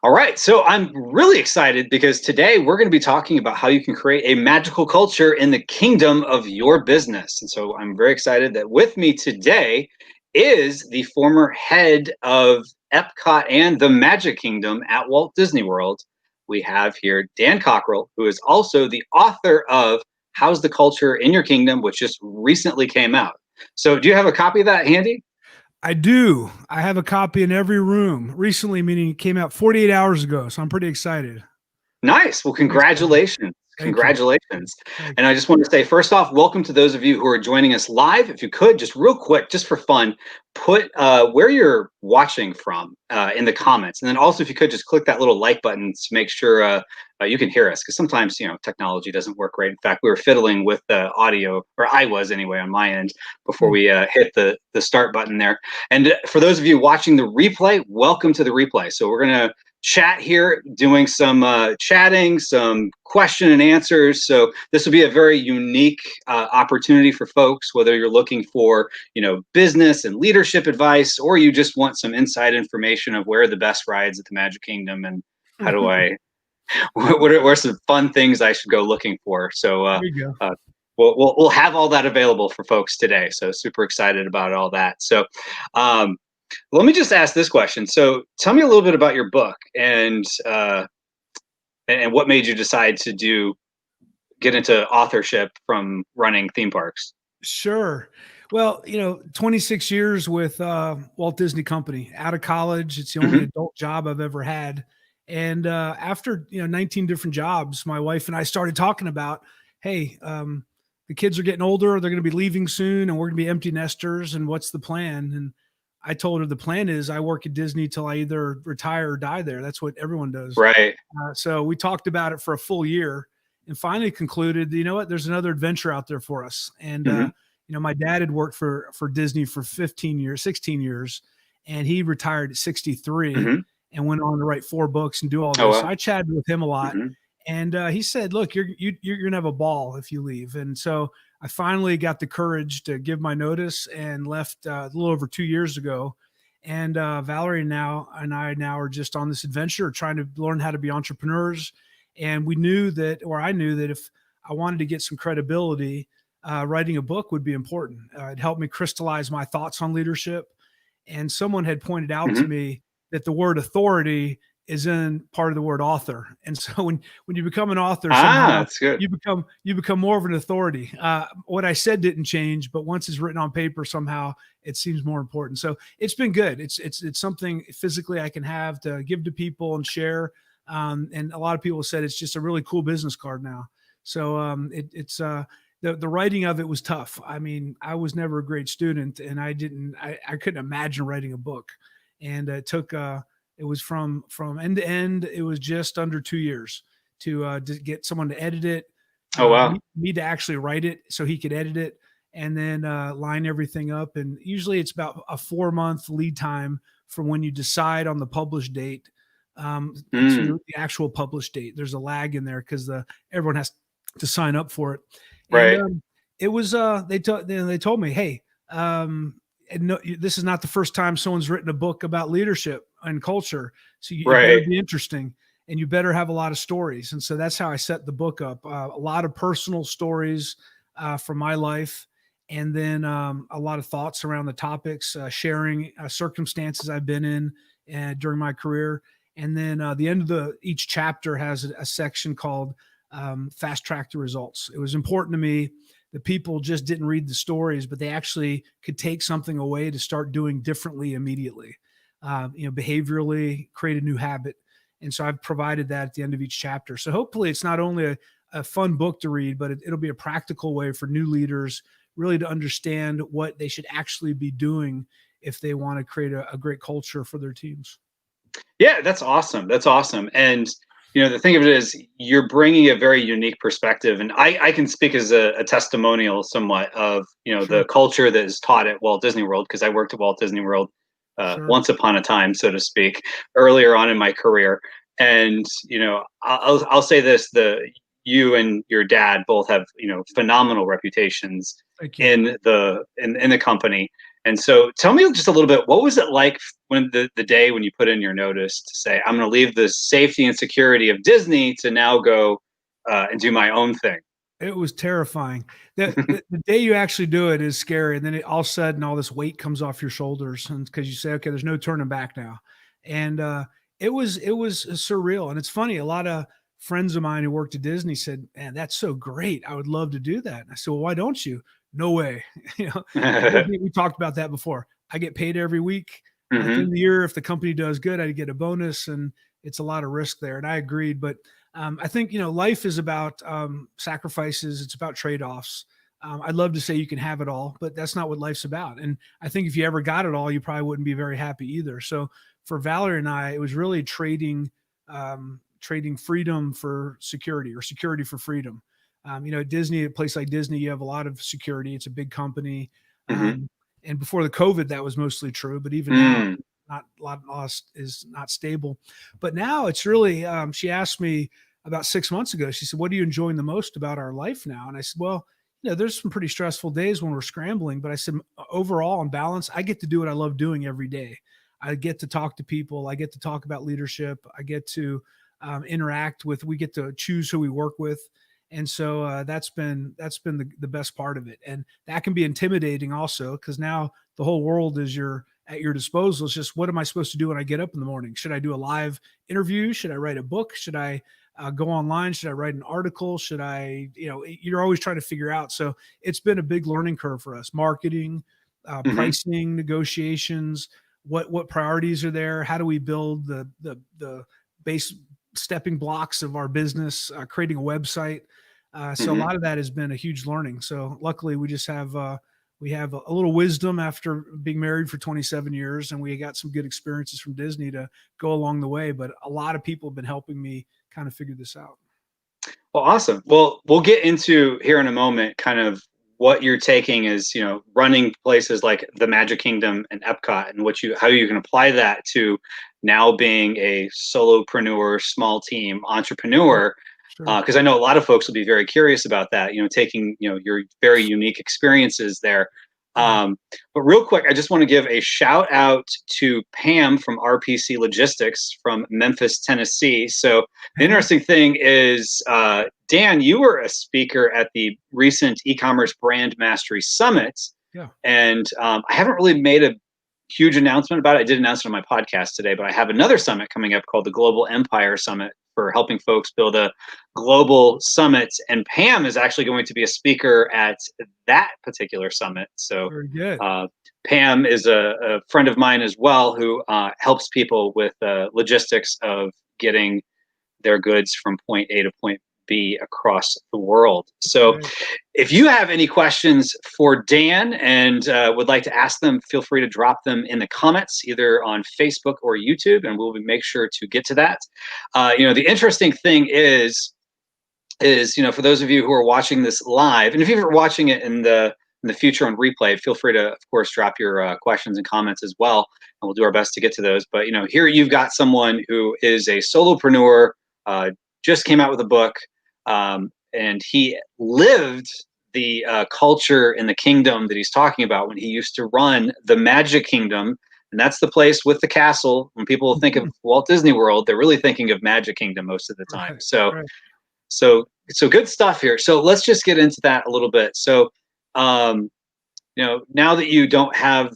All right, so I'm really excited because today we're going to be talking about how you can create a magical culture in the kingdom of your business. And so I'm very excited that with me today is the former head of Epcot and the Magic Kingdom at Walt Disney World. We have here Dan Cockerell, who is also the author of How's the Culture in Your Kingdom, which just recently came out. So do you have a copy of that handy? I do. I have a copy in every room recently, meaning it came out 48 hours ago. So I'm pretty excited. Nice. Well, Pretty excited. congratulations. Thank you. Congratulations. Thank And I you. just want to say, first off, welcome to those of you who are joining us live. If you could, just real quick, just for fun, put where you're watching from in the comments. And then also, if you could, just click that little like button to make sure you can hear us. Because sometimes, technology doesn't work right. In fact, we were fiddling with the audio, or I was anyway on my end, before Hmm. we hit the start button there. And for those of you watching the replay, welcome to the replay. So we're going to chat here, doing some chatting, some question and answers. So this will be a very unique opportunity for folks, whether you're looking for, business and leadership advice, or you just want some inside information of where are the best rides at the Magic Kingdom and how do I, what are some fun things I should go looking for. So There you go. uh, we'll have all that available for folks today. So super excited about all that. So um, let me just ask this question. So, tell me a little bit about your book and what made you decide to get into authorship from running theme parks. Sure. Well, 26 years with Walt Disney Company out of college. It's the only Hmm. adult job I've ever had. And after 19 different jobs, my wife and I started talking about, hey, the kids are getting older. They're going to be leaving soon, and we're going to be empty nesters. And what's the plan? And I told her the plan is I work at Disney till I either retire or die there. That's what everyone does. Right. So we talked about it for a full year and finally concluded, you know what, there's another adventure out there for us. And, Hmm. my dad had worked for Disney for 15 years, 16 years, and he retired at 63 Hmm. and went on to write 4 books and do all Oh this. So well. I chatted with him a lot. Hmm. And he said, look, you're going to have a ball if you leave. And so I finally got the courage to give my notice and left a little over 2 years ago. And Valerie now and I now are just on this adventure trying to learn how to be entrepreneurs. And we knew that, or I knew that if I wanted to get some credibility, writing a book would be important. It helped me crystallize my thoughts on leadership. And someone had pointed out to Hmm. me that the word authority is in part of the word author. And so when you become an author, Ah, somehow that's good. you become more of an authority. What I said didn't change, but once it's written on paper, somehow it seems more important. So it's been good. It's something physically I can have to give to people and share. And a lot of people said it's just a really cool business card now. So it's the writing of it was tough. I mean, I was never a great student, and I couldn't imagine writing a book. And it was from end to end. It was just under 2 years to get someone to edit it, Oh wow. me to actually write it so he could edit it, and then line everything up. And usually it's about a 4 month lead time from when you decide on the published date Mm, to the actual published date. There's a lag in there because everyone has to sign up for it. And right. it was they told me, hey, and no, this is not the first time someone's written a book about leadership and culture. So it better Right. be interesting, and you better have a lot of stories. And so that's how I set the book up. A lot of personal stories from my life, and then a lot of thoughts around the topics, sharing circumstances I've been in during my career. And then the end of each chapter has a section called Fast Track to Results. It was important to me that people just didn't read the stories, but they actually could take something away to start doing differently immediately. Behaviorally, create a new habit. And so I've provided that at the end of each chapter. So hopefully it's not only a fun book to read, but it'll be a practical way for new leaders really to understand what they should actually be doing if they want to create a great culture for their teams. Yeah, that's awesome. That's awesome. And the thing of it is, you're bringing a very unique perspective, and I can speak as a testimonial somewhat of the Sure, culture that is taught at Walt Disney World, because I worked at Walt Disney World sure. once upon a time, so to speak, earlier on in my career. And I'll say this: you and your dad both have phenomenal reputations Thank you. in the company. And so tell me just a little bit, what was it like when the day when you put in your notice to say, I'm going to leave the safety and security of Disney to now go and do my own thing? It was terrifying. The day you actually do it is scary, and then all of a sudden, all this weight comes off your shoulders, and because you say, "Okay, there's no turning back now," and it was surreal. And it's funny, a lot of friends of mine who worked at Disney said, "Man, that's so great. I would love to do that." And I said, "Well, why don't you?" No way. You know, at Disney, we talked about that before. I get paid every week. At the end Hmm. of the year, if the company does good, I get a bonus, and it's a lot of risk there. And I agreed, but I think life is about sacrifices. It's about trade-offs. I'd love to say you can have it all, but that's not what life's about. And I think if you ever got it all, you probably wouldn't be very happy either. So for Valerie and I, it was really trading freedom for security, or security for freedom. At Disney, a place like Disney, you have a lot of security. It's a big company. Hmm. And before the COVID, that was mostly true. But even now, Mm. not a lot is not stable. But now it's really. She asked me about 6 months ago. She said, "What are you enjoying the most about our life now?" And I said, "Well, there's some pretty stressful days when we're scrambling, but I said, overall, on balance, I get to do what I love doing every day. I get to talk to people. I get to talk about leadership. I get to interact with. We get to choose who we work with." And so that's been the best part of it, and that can be intimidating also, because now the whole world is at your disposal. It's just, what am I supposed to do when I get up in the morning? Should I do a live interview? Should I write a book? Should I go online? Should I write an article? Should I, you're always trying to figure out. So it's been a big learning curve for us: marketing, Hmm. pricing, negotiations. What priorities are there? How do we build the base stepping blocks of our business? Creating a website. So a Hmm. lot of that has been a huge learning. So luckily, we have a little wisdom after being married for 27 years, and we got some good experiences from Disney to go along the way. But a lot of people have been helping me kind of figure this out. Well, awesome. Well, we'll get into here in a moment kind of what you're taking as, running places like the Magic Kingdom and Epcot, and how you can apply that to now being a solopreneur, small team Sure. entrepreneur. Sure. Because I know a lot of folks will be very curious about that, taking, your very unique experiences there. Yeah. Um, but real quick, I just want to give a shout out to Pam from RPC Logistics from Memphis, Tennessee. So the Pam? interesting thing is, Dan, you were a speaker at the recent e-commerce brand mastery summit, Yeah. and I haven't really made a huge announcement about it. I did announce it on my podcast today, but I have another summit coming up called the Global Empire Summit for helping folks build a global summit. And Pam is actually going to be a speaker at that particular summit. So Very good. uh, Pam is a friend of mine as well, who helps people with logistics of getting their goods from point A to point B across the world. So Great. if you have any questions for Dan and would like to ask them, feel free to drop them in the comments, either on Facebook or YouTube, and we'll make sure to get to that. The interesting thing is for those of you who are watching this live, and if you're watching it in the future on replay, feel free to, of course, drop your questions and comments as well, and we'll do our best to get to those. But here you've got someone who is a solopreneur, just came out with a book, and he lived the culture in the kingdom that he's talking about when he used to run the Magic Kingdom. And that's the place with the castle. When people think of Mhm. Walt Disney World, they're really thinking of Magic Kingdom most of the time. Right. So Right. so good stuff here. So let's just get into that a little bit. So um, now that you don't have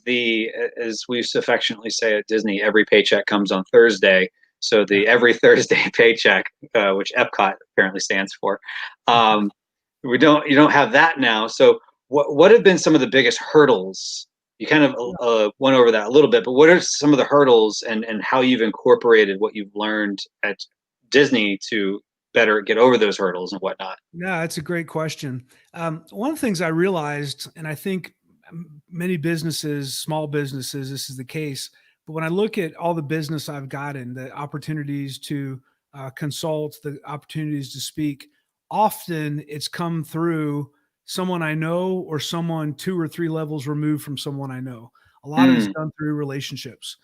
as we used to affectionately say at Disney, every paycheck comes on Thursday. So Yeah. the every Thursday paycheck, which Epcot apparently stands for, um, you don't have that now. So what have been some of the biggest hurdles? You kind of Yeah. went over that a little bit, but what are some of the hurdles, and how you've incorporated what you've learned at Disney to better get over those hurdles and whatnot? No, that's a great question. One of the things I realized, and I think many businesses, small businesses, this is the case. But when I look at all the business I've gotten, the opportunities to consult, the opportunities to speak, often it's come through someone I know, or someone 2 or 3 levels removed from someone I know. A lot of it's Mm, done through relationships.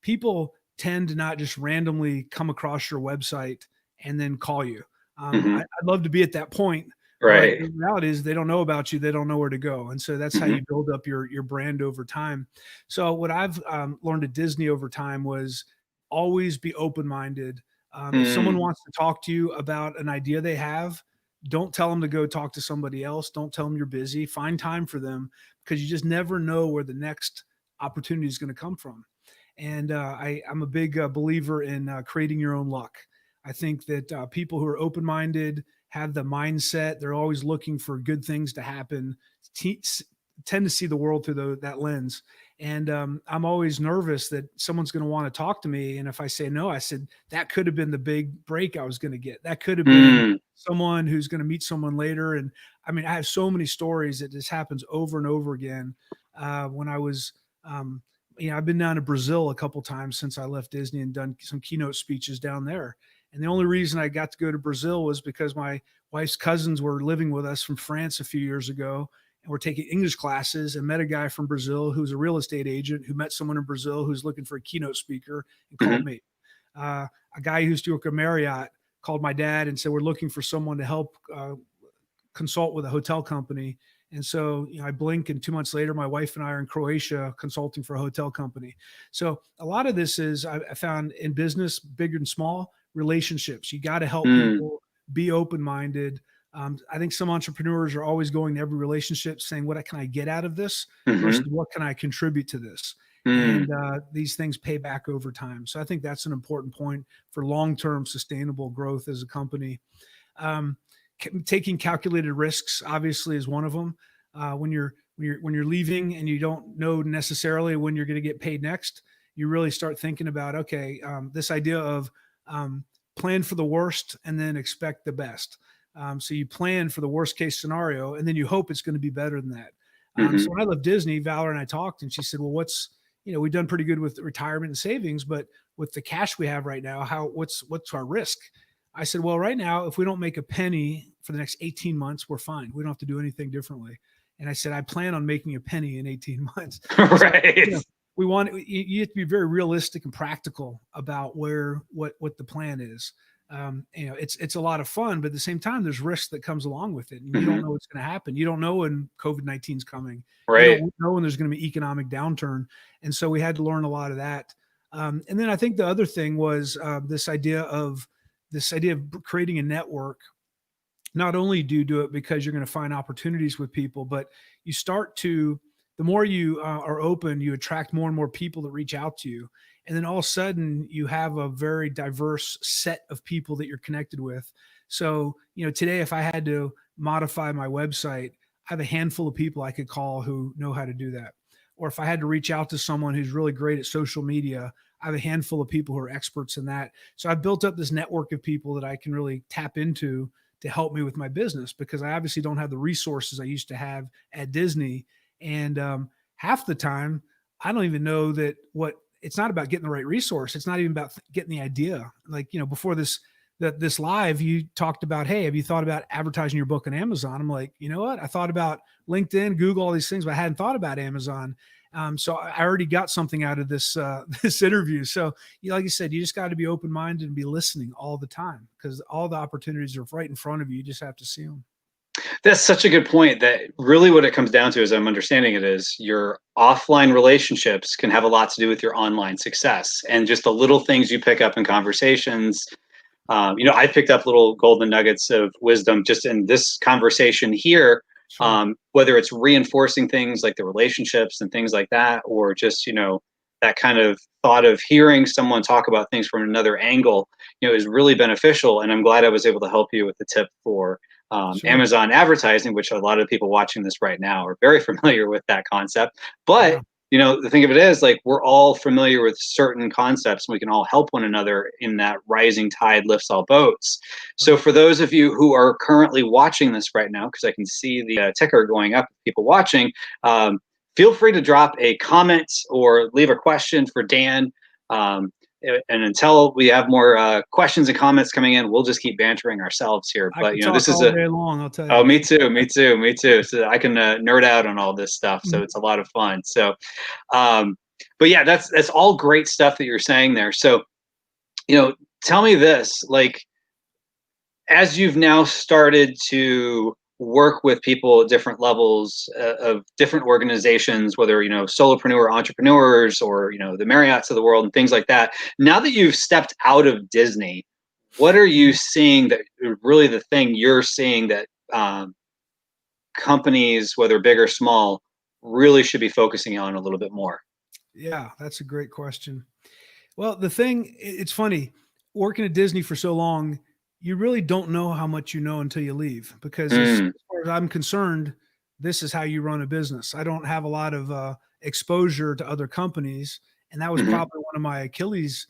People tend to not just randomly come across your website and then call you. hmm. I'd love to be at that point, But Right. the reality is they don't know about you. They don't know where to go. And so that's how Hmm. you build up your brand over time. So what I've learned at Disney over time was always be open-minded. If someone Mm. wants to talk to you about an idea they have, don't tell them to go talk to somebody else. Don't tell them you're busy. Find time for them because you just never know where the next opportunity is going to come from. And I'm a big believer in creating your own luck. I think that people who are open minded have the mindset, they're always looking for good things to happen, tend to see the world through that lens. And I'm always nervous that someone's going to want to talk to me. And if I say no, I said, that could have been the big break I was going to get. That could have been Mm. someone who's going to meet someone later. And I mean, I have so many stories that this happens over and over again. When I was, I've been down to Brazil a couple times since I left Disney and done some keynote speeches down there. And the only reason I got to go to Brazil was because my wife's cousins were living with us from France a few years ago, and we're taking English classes, and met a guy from Brazil who's a real estate agent who met someone in Brazil who's looking for a keynote speaker and called Hmm. me. A guy who used to work at Marriott called my dad and said, we're looking for someone to help consult with a hotel company. And so, I blink, and 2 months later, my wife and I are in Croatia consulting for a hotel company. So a lot of this is, I found in business, big and small, relationships. You got to help Mm. people, be open-minded. I think some entrepreneurs are always going to every relationship saying, what can I get out of this versus Hmm. what can I contribute to this? Mm. And these things pay back over time. So I think that's an important point for long-term sustainable growth as a company. Um, Taking calculated risks obviously is one of them. When you're leaving and you don't know necessarily when you're going to get paid next, you really start thinking about, okay, this idea of plan for the worst and then expect the best. So you plan for the worst case scenario and then you hope it's going to be better than that. Hmm. So when I left Disney, Valor and I talked, and she said, well, we've done pretty good with retirement and savings, but with the cash we have right now, what's our risk? I said, well, right now, if we don't make a penny for the next 18 months, we're fine. We don't have to do anything differently. And I said, I plan on making a penny in 18 months. So, Right. you have to be very realistic and practical about what the plan is. It's a lot of fun, but at the same time, there's risk that comes along with it. And you don't Hmm. know what's going to happen. You don't know when COVID-19 is coming. You Right. don't know when there's going to be economic downturn. And so we had to learn a lot of that. And then I think the other thing was this idea of creating a network. Not only do you do it because you're going to find opportunities with people, but you start to, the more you are open, you attract more and more people that reach out to you. And then all of a sudden you have a very diverse set of people that you're connected with. So, today, if I had to modify my website, I have a handful of people I could call who know how to do that. Or if I had to reach out to someone who's really great at social media, I have a handful of people who are experts in that. So I've built up this network of people that I can really tap into to help me with my business, because I obviously don't have the resources I used to have at Disney. And half the time, I don't even know that it's not about getting the right resource. It's not even about getting the idea. Like, before this live, you talked about, hey, have you thought about advertising your book on Amazon? I'm like, you know what? I thought about LinkedIn, Google, all these things, but I hadn't thought about Amazon. So I already got something out of this this interview. So, like you said, you just got to be open minded and be listening all the time, because all the opportunities are right in front of you. You just have to see them. That's such a good point. That really what it comes down to, as I'm understanding it, is your offline relationships can have a lot to do with your online success, and just the little things you pick up in conversations. I picked up little golden nuggets of wisdom just in this conversation here. Sure. Whether it's reinforcing things like the relationships and things like that, or just that kind of thought of hearing someone talk about things from another angle, is really beneficial. And I'm glad I was able to help you with the tip for Sure. Amazon advertising, which a lot of people watching this right now are very familiar with that concept. But Yeah. the thing of it is, like, we're all familiar with certain concepts, and we can all help one another in that rising tide lifts all boats. So Right. for those of you who are currently watching this right now, because I can see the ticker going up, people watching, feel free to drop a comment or leave a question for Dan. Um, and until we have more questions and comments coming in, we'll just keep bantering ourselves here. I But could this talk is all a day long, I'll tell oh, you. me too, me too, me too. So I can nerd out on all this stuff. So Mhm. it's a lot of fun. So, um, but yeah, that's all great stuff that you're saying there. So, tell me this, like, as you've now started to work with people at different levels of different organizations, whether, solopreneur entrepreneurs or, the Marriotts of the world and things like that. Now that you've stepped out of Disney, what are you seeing that really the thing you're seeing that companies, whether big or small, really should be focusing on a little bit more? Yeah, that's a great question. Well, it's funny, working at Disney for so long, you really don't know how much you know until you leave, because as Mm, far as I'm concerned, this is how you run a business. I don't have a lot of exposure to other companies, and that was hmm probably one of my Achilles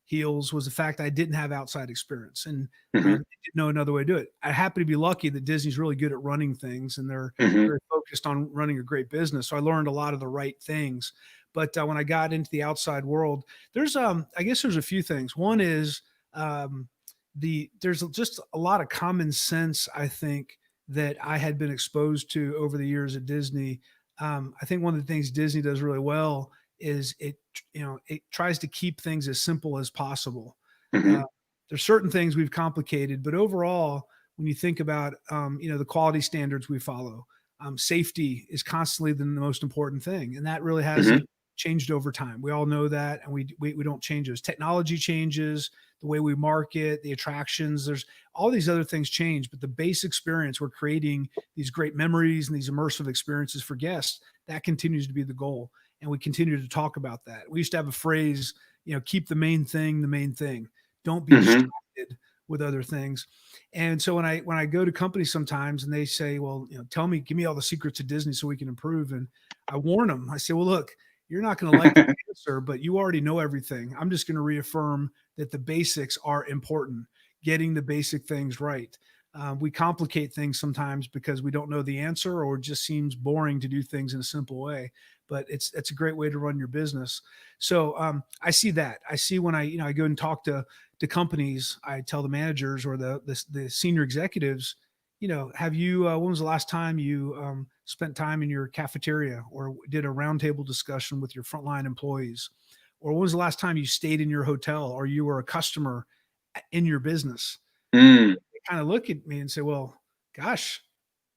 heels, was the fact I didn't have outside experience and hmm didn't know another way to do it. I happen to be lucky that Disney's really good at running things, and they're hmm very focused on running a great business. So I learned a lot of the right things. But when I got into the outside world, there's I guess there's a few things. One is um, there's just a lot of common sense, I think, that I had been exposed to over the years at Disney. I think one of the things Disney does really well is it tries to keep things as simple as possible. hmm Uh, there's certain things we've complicated, but overall, when you think about the quality standards we follow, safety is constantly the most important thing, and that really hmm hasn't changed over time. We all know that, and we don't change those. Technology changes, the way we market, the attractions. There's all these other things change, but the base experience, we're creating these great memories and these immersive experiences for guests. That continues to be the goal, and we continue to talk about that. We used to have a phrase, keep the main thing the main thing. Don't be hmm distracted with other things. And so when I go to companies sometimes and they say, well, give me all the secrets of Disney so we can improve. And I warn them. I say, well, look, you're not going to like the answer, but you already know everything. I'm just going to reaffirm that the basics are important, getting the basic things right. We complicate things sometimes because we don't know the answer, or it just seems boring to do things in a simple way. But it's a great way to run your business. So I see that. I see when I go and talk to companies, I tell the managers or the senior executives, have you when was the last time you spent time in your cafeteria or did a roundtable discussion with your frontline employees? Or when was the last time you stayed in your hotel or you were a customer in your business? mm, They kind of look at me and say, well, gosh,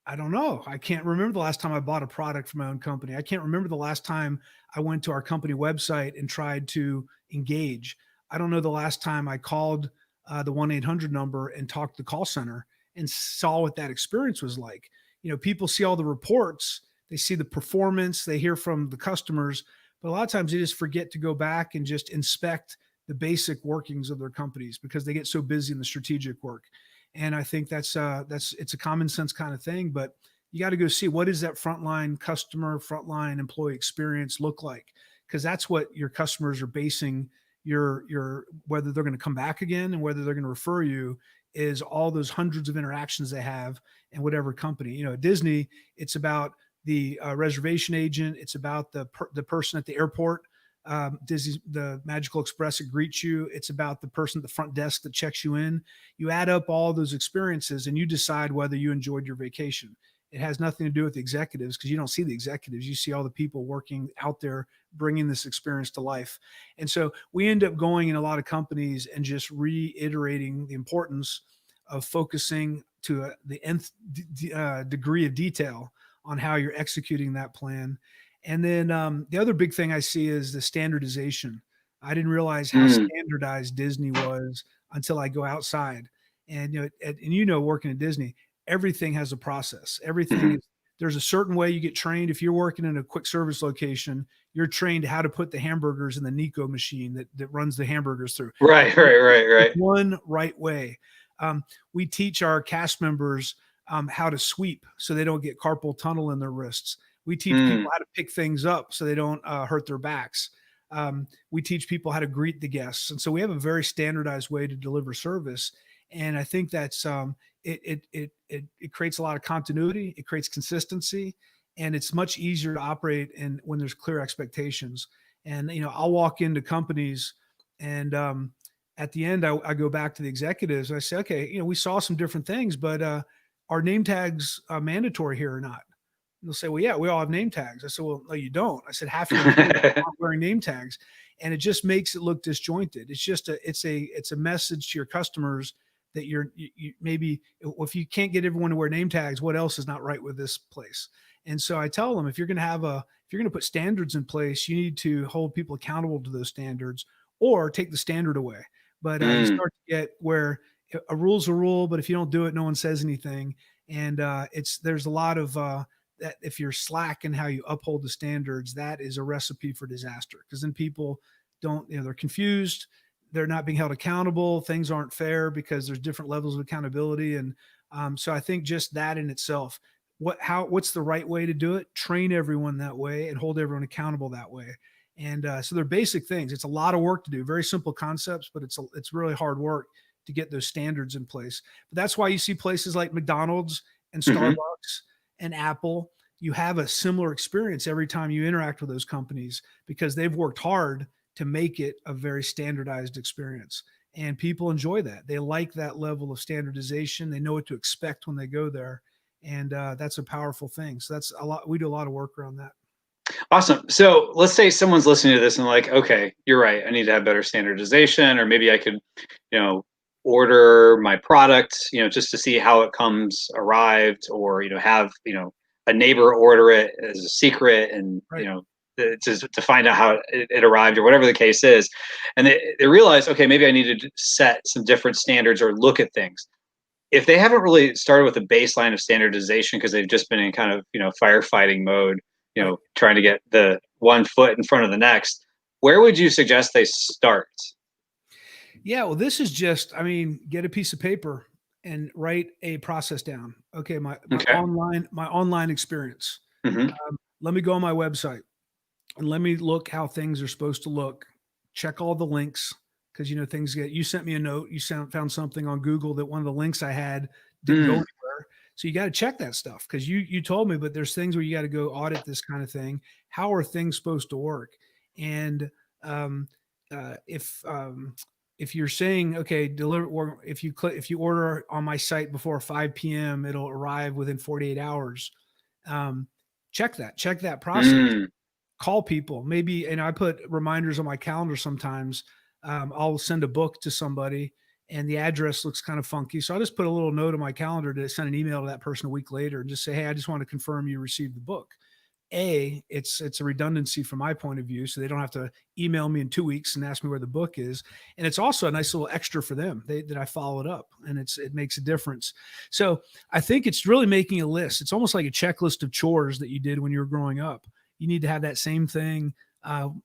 I don't know. I can't remember the last time I bought a product from my own company. I can't remember the last time I went to our company website and tried to engage. I don't know the last time I called the 1-800 number and talked to the call center and saw what that experience was like. People see all the reports, they see the performance, they hear from the customers, but a lot of times they just forget to go back and just inspect the basic workings of their companies because they get so busy in the strategic work. And I think that's it's a common sense kind of thing, but you got to go see what is that frontline customer, frontline employee experience look like, because that's what your customers are basing your whether they're going to come back again and whether they're going to refer you, is all those hundreds of interactions they have in whatever company. At Disney, it's about the reservation agent, it's about the person at the airport, Disney, the Magical Express that greets you. It's about the person at the front desk that checks you in. You add up all those experiences and you decide whether you enjoyed your vacation. It has nothing to do with the executives, because you don't see the executives. You see all the people working out there bringing this experience to life. And so we end up going in a lot of companies and just reiterating the importance of focusing to the nth degree of detail on how you're executing that plan. And then the other big thing I see is the standardization. I didn't realize how mm, standardized Disney was until I go outside. And working at Disney, everything has a process. Everything hmm is There's a certain way you get trained. If you're working in a quick service location, you're trained how to put the hamburgers in the Nico machine that runs the hamburgers through. Right, right, right, There's right. one right way. We teach our cast members how to sweep so they don't get carpal tunnel in their wrists. We teach Mm, people how to pick things up so they don't hurt their backs. We teach people how to greet the guests, and so we have a very standardized way to deliver service. And I think that's it creates a lot of continuity. It creates consistency, and it's much easier to operate in when there's clear expectations. And I'll walk into companies, and at the end, I go back to the executives. And I say, okay, we saw some different things, but are name tags mandatory here or not? And they'll say, well, yeah, we all have name tags. I said, well, no, you don't. I said, half your employees are not wearing name tags, and it just makes it look disjointed. It's a message to your customers that you maybe, if you can't get everyone to wear name tags, what else is not right with this place? And so I tell them, if you're going to put standards in place, you need to hold people accountable to those standards or take the standard away. But you Mm. start to get where a rule's a rule, but if you don't do it, no one says anything. And there's a lot of that if you're slack in how you uphold the standards, that is a recipe for disaster, because then people don't, they're confused. They're not being held accountable. Things aren't fair because there's different levels of accountability. And so I think just that in itself, what's the right way to do it? Train everyone that way and hold everyone accountable that way. And so they're basic things. It's a lot of work to do, very simple concepts, but it's really hard work to get those standards in place. But that's why you see places like McDonald's and Starbucks and Apple. You have a similar experience every time you interact with those companies, because they've worked hard to make it a very standardized experience. And people enjoy that. They like that level of standardization. They know what to expect when they go there. And that's a powerful thing. So that's a lot. We do a lot of work around that. Awesome. So let's say someone's listening to this and like, okay, you're right. I need to have better standardization, or maybe I could, order my product, just to see how it comes arrived, or, have, a neighbor order it as a secret, and, Right. To find out how it arrived, or whatever the case is. And they realize, okay, maybe I need to set some different standards or look at things. If they haven't really started with a baseline of standardization because they've just been in kind of, firefighting mode, Right. trying to get the one foot in front of the next, where would you suggest they start? Yeah, well, this is just, get a piece of paper and write a process down. Okay, my Okay. online experience. Hmm. Let me go on my website and let me look how things are supposed to look. Check all the links, because things you sent me a note, found something on Google that one of the links I had didn't go Mm. anywhere. So you got to check that stuff, because you told me, but there's things where you got to go audit this kind of thing. How are things supposed to work? And um, uh, if um, if you're saying, okay, deliver, or if you order on my site before 5 p.m., it'll arrive within 48 hours. Um, check that process. Mm. Call people, maybe. And I put reminders on my calendar sometimes. I'll send a book to somebody and the address looks kind of funky, so I'll just put a little note on my calendar to send an email to that person a week later and just say, hey, I just want to confirm you received the book. It's a redundancy from my point of view, so they don't have to email me in 2 weeks and ask me where the book is. And it's also a nice little extra for them that I followed up, and it makes a difference. So I think it's really making a list. It's almost like a checklist of chores that you did when you were growing up. You need to have that same thing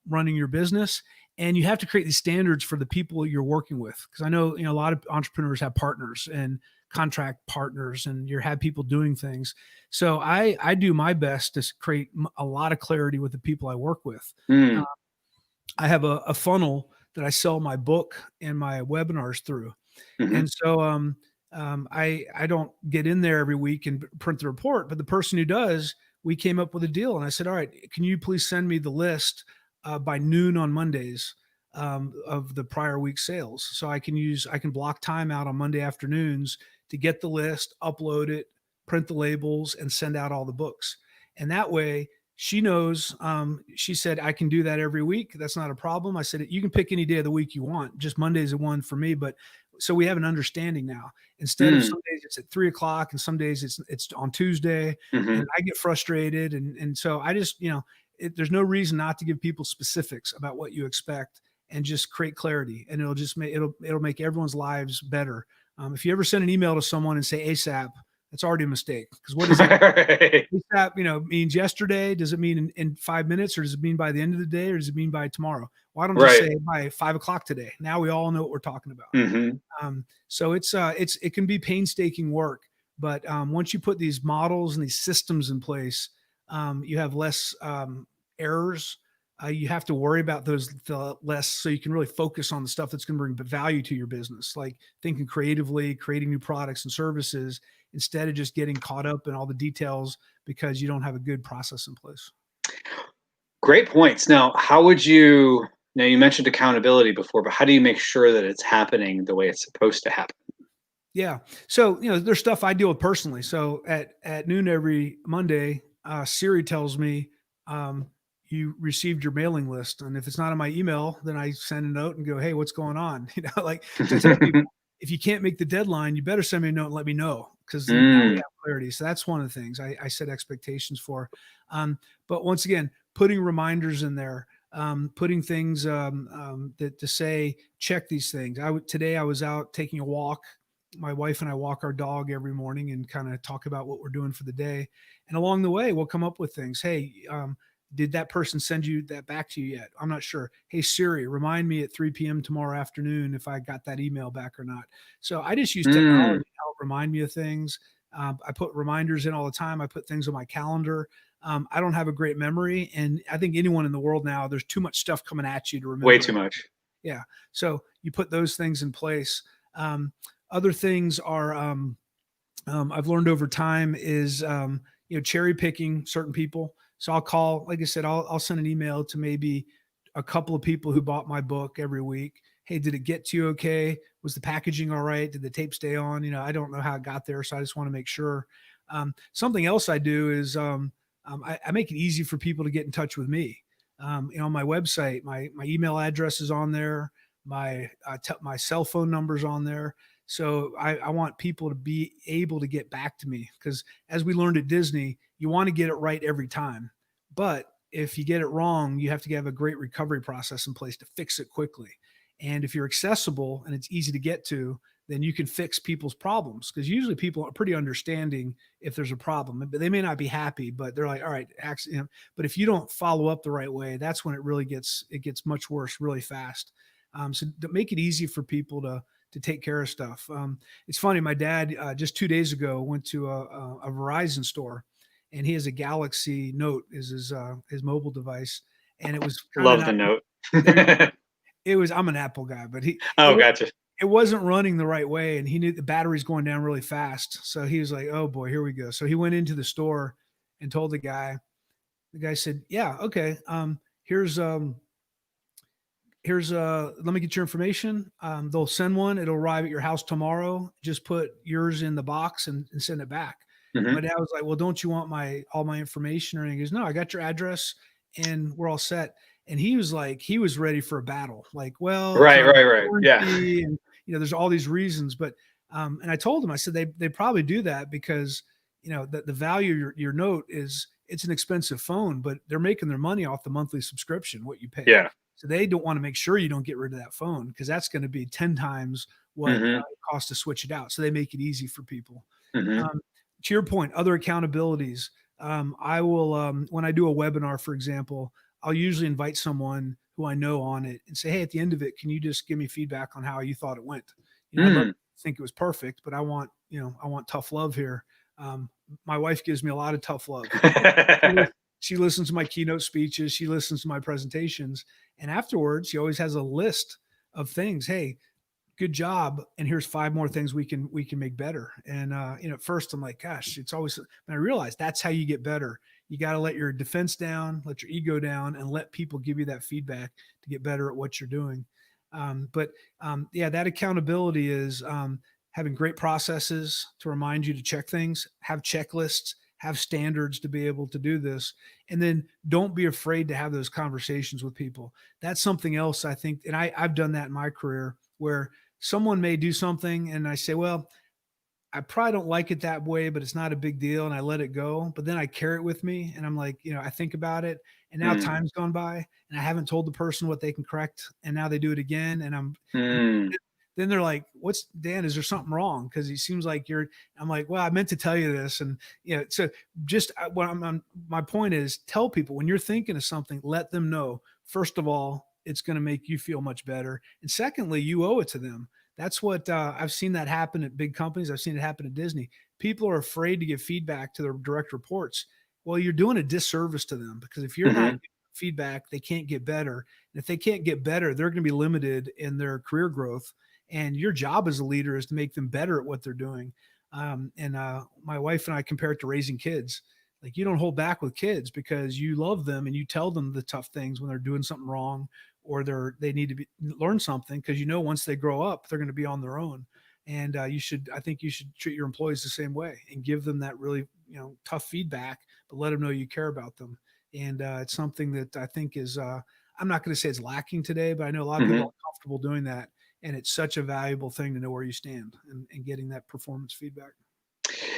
running your business, and you have to create these standards for the people you're working with. Because I know, a lot of entrepreneurs have partners and contract partners, and you have people doing things. So I do my best to create a lot of clarity with the people I work with. Mm. I have a funnel that I sell my book and my webinars through. Hmm. And so I don't get in there every week and print the report, but the person who does, we came up with a deal. And I said, all right, can you please send me the list by noon on Mondays of the prior week's sales? So I can block time out on Monday afternoons to get the list, upload it, print the labels, and send out all the books. And that way she knows, she said, I can do that every week. That's not a problem. I said, you can pick any day of the week you want. Just Monday's the one for me. But so we have an understanding now. Instead of Mm. some days it's at 3 o'clock and some days it's on Tuesday, Hmm. and I get frustrated. And so I just, there's no reason not to give people specifics about what you expect and just create clarity. And it'll make everyone's lives better. If you ever send an email to someone and say ASAP, that's already a mistake. Because what does that Right. ASAP, means yesterday? Does it mean in 5 minutes, or does it mean by the end of the day, or does it mean by tomorrow? Why don't just Right. say by 5 o'clock today? Now we all know what we're talking about. Hmm. So it can be painstaking work, but once you put these models and these systems in place, you have less errors. You have to worry about those less, so you can really focus on the stuff that's going to bring value to your business, like thinking creatively, creating new products and services, instead of just getting caught up in all the details because you don't have a good process in place. Great points. Now, now you mentioned accountability before, but how do you make sure that it's happening the way it's supposed to happen? Yeah. So, there's stuff I deal with personally. So at noon every Monday, Siri tells me, you received your mailing list. And if it's not on my email, then I send a note and go, hey, what's going on? Like, so I tell people, if you can't make the deadline, you better send me a note and let me know, because then now we Mm. have clarity. So that's one of the things I set expectations for. But once again, putting reminders in there, putting things that to say, check these things. Today I was out taking a walk. My wife and I walk our dog every morning and kind of talk about what we're doing for the day. And along the way, we'll come up with things. Hey, did that person send you that back to you yet? I'm not sure. Hey, Siri, remind me at 3 p.m. tomorrow afternoon if I got that email back or not. So I just use technology Mm. to help remind me of things. I put reminders in all the time. I put things on my calendar. I don't have a great memory. And I think anyone in the world now, there's too much stuff coming at you to Way remember too it. much. Yeah. So you put those things in place. Other things are, I've learned over time is, cherry picking certain people. So I'll call, like I said, I'll send an email to maybe a couple of people who bought my book every week. Hey, did it get to you okay? Was the packaging all right? Did the tape stay on? I don't know how it got there, so I just want to make sure. Something else I do is, I make it easy for people to get in touch with me. On my website, my email address is on there. My cell phone number's on there. So I want people to be able to get back to me, because as we learned at Disney, you want to get it right every time. But if you get it wrong, you have to have a great recovery process in place to fix it quickly. And if you're accessible and it's easy to get to, then you can fix people's problems, because usually people are pretty understanding if there's a problem, but they may not be happy, but they're like, all right, but if you don't follow up the right way, that's when it gets much worse really fast. So to make it easy for people to take care of stuff. It's funny. My dad just 2 days ago went to a Verizon store, and he has a Galaxy Note is his mobile device, and it was kind of Love the not note. there. It was, I'm an Apple guy, but Oh, gotcha. it wasn't running the right way, and he knew the battery's going down really fast. So he was like, "Oh boy, here we go." So he went into the store and told the guy. The guy said, "Yeah, okay. Here's let me get your information. They'll send one. It'll arrive at your house tomorrow. Just put yours in the box and send it back." And my Hmm. dad was like, "Well, don't you want all my information or anything?" He goes, "No, I got your address and we're all set." And he was like, he was ready for a battle. Like, well, it's Right, not a right, right. Yeah. warranty, and there's all these reasons. But and I told him, I said they probably do that because the value of your note is, it's an expensive phone, but they're making their money off the monthly subscription, what you pay. Yeah. So they don't want to make sure you don't get rid of that phone, because that's going to be 10 times what Hmm. it costs to switch it out. So they make it easy for people. Hmm. Um, to your point, other accountabilities. I will, when I do a webinar, for example, I'll usually invite someone who I know on it and say, "Hey, at the end of it, can you just give me feedback on how you thought it went?" I'd love Mm. to think it was perfect, but I want tough love here. My wife gives me a lot of tough love. She she listens to my keynote speeches. She listens to my presentations. And afterwards, she always has a list of things. Hey, good job. And here's 5 more things we can make better. And, at first I'm like, gosh, it's always, and I realized that's how you get better. You got to let your defense down, let your ego down, and let people give you that feedback to get better at what you're doing. Yeah, that accountability is, having great processes to remind you to check things, have checklists, have standards to be able to do this. And then don't be afraid to have those conversations with people. That's something else I think. And I've done that in my career, where someone may do something and I say, well, I probably don't like it that way, but it's not a big deal. And I let it go. But then I carry it with me and I'm like, I think about it. And now Mm. time's gone by and I haven't told the person what they can correct. And now they do it again. And Mm. then they're like, "What's Dan? Is there something wrong? Because he seems like you're." I'm like, "Well, I meant to tell you this." And so just what I'm on. My point is, tell people when you're thinking of something, let them know. First of all, it's going to make you feel much better, and secondly, you owe it to them. That's what I've seen that happen at big companies. I've seen it happen at Disney. People are afraid to give feedback to their direct reports. Well, you're doing a disservice to them, because if you're not Hmm. giving feedback, they can't get better. And if they can't get better, they're going to be limited in their career growth, and your job as a leader is to make them better at what they're doing. And My wife and I compare it to raising kids. Like, you don't hold back with kids because you love them and you tell them the tough things when they're doing something wrong, or they need to learn something, because once they grow up they're going to be on their own. And I think you should treat your employees the same way and give them that really tough feedback, but let them know you care about them. And it's something that I think is I'm not going to say it's lacking today, but I know a lot of people Hmm. are comfortable doing that. And it's such a valuable thing to know where you stand and getting that performance feedback.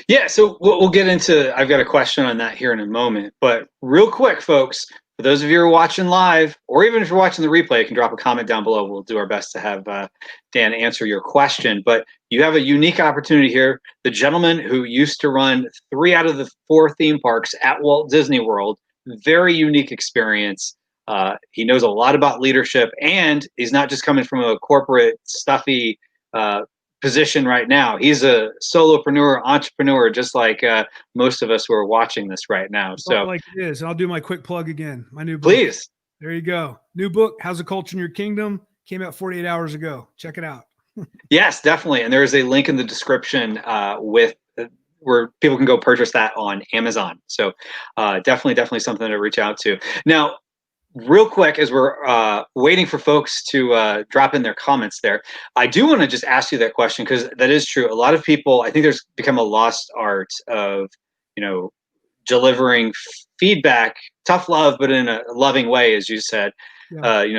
Yeah, so we'll get into, I've got a question on that here in a moment, but real quick, folks, for those of you who are watching live, or even if you're watching the replay, you can drop a comment down below. We'll do our best to have Dan answer your question, but you have a unique opportunity here. The gentleman who used to run 3 out of the 4 theme parks at Walt Disney World, very unique experience. He knows a lot about leadership, and he's not just coming from a corporate, stuffy, position right now. He's a solopreneur, entrepreneur, just like most of us who are watching this right now. So, like it is. And I'll do my quick plug again. My new book. Please. There you go. New book, How's the Culture in Your Kingdom? Came out 48 hours ago. Check it out. Yes, definitely. And there is a link in the description with where people can go purchase that on Amazon. So definitely something to reach out to. Now, real quick, as we're waiting for folks to drop in their comments there, I do want to just ask you that question, because that is true. A lot of people, I think there's become a lost art of, delivering feedback, tough love, but in a loving way, as you said,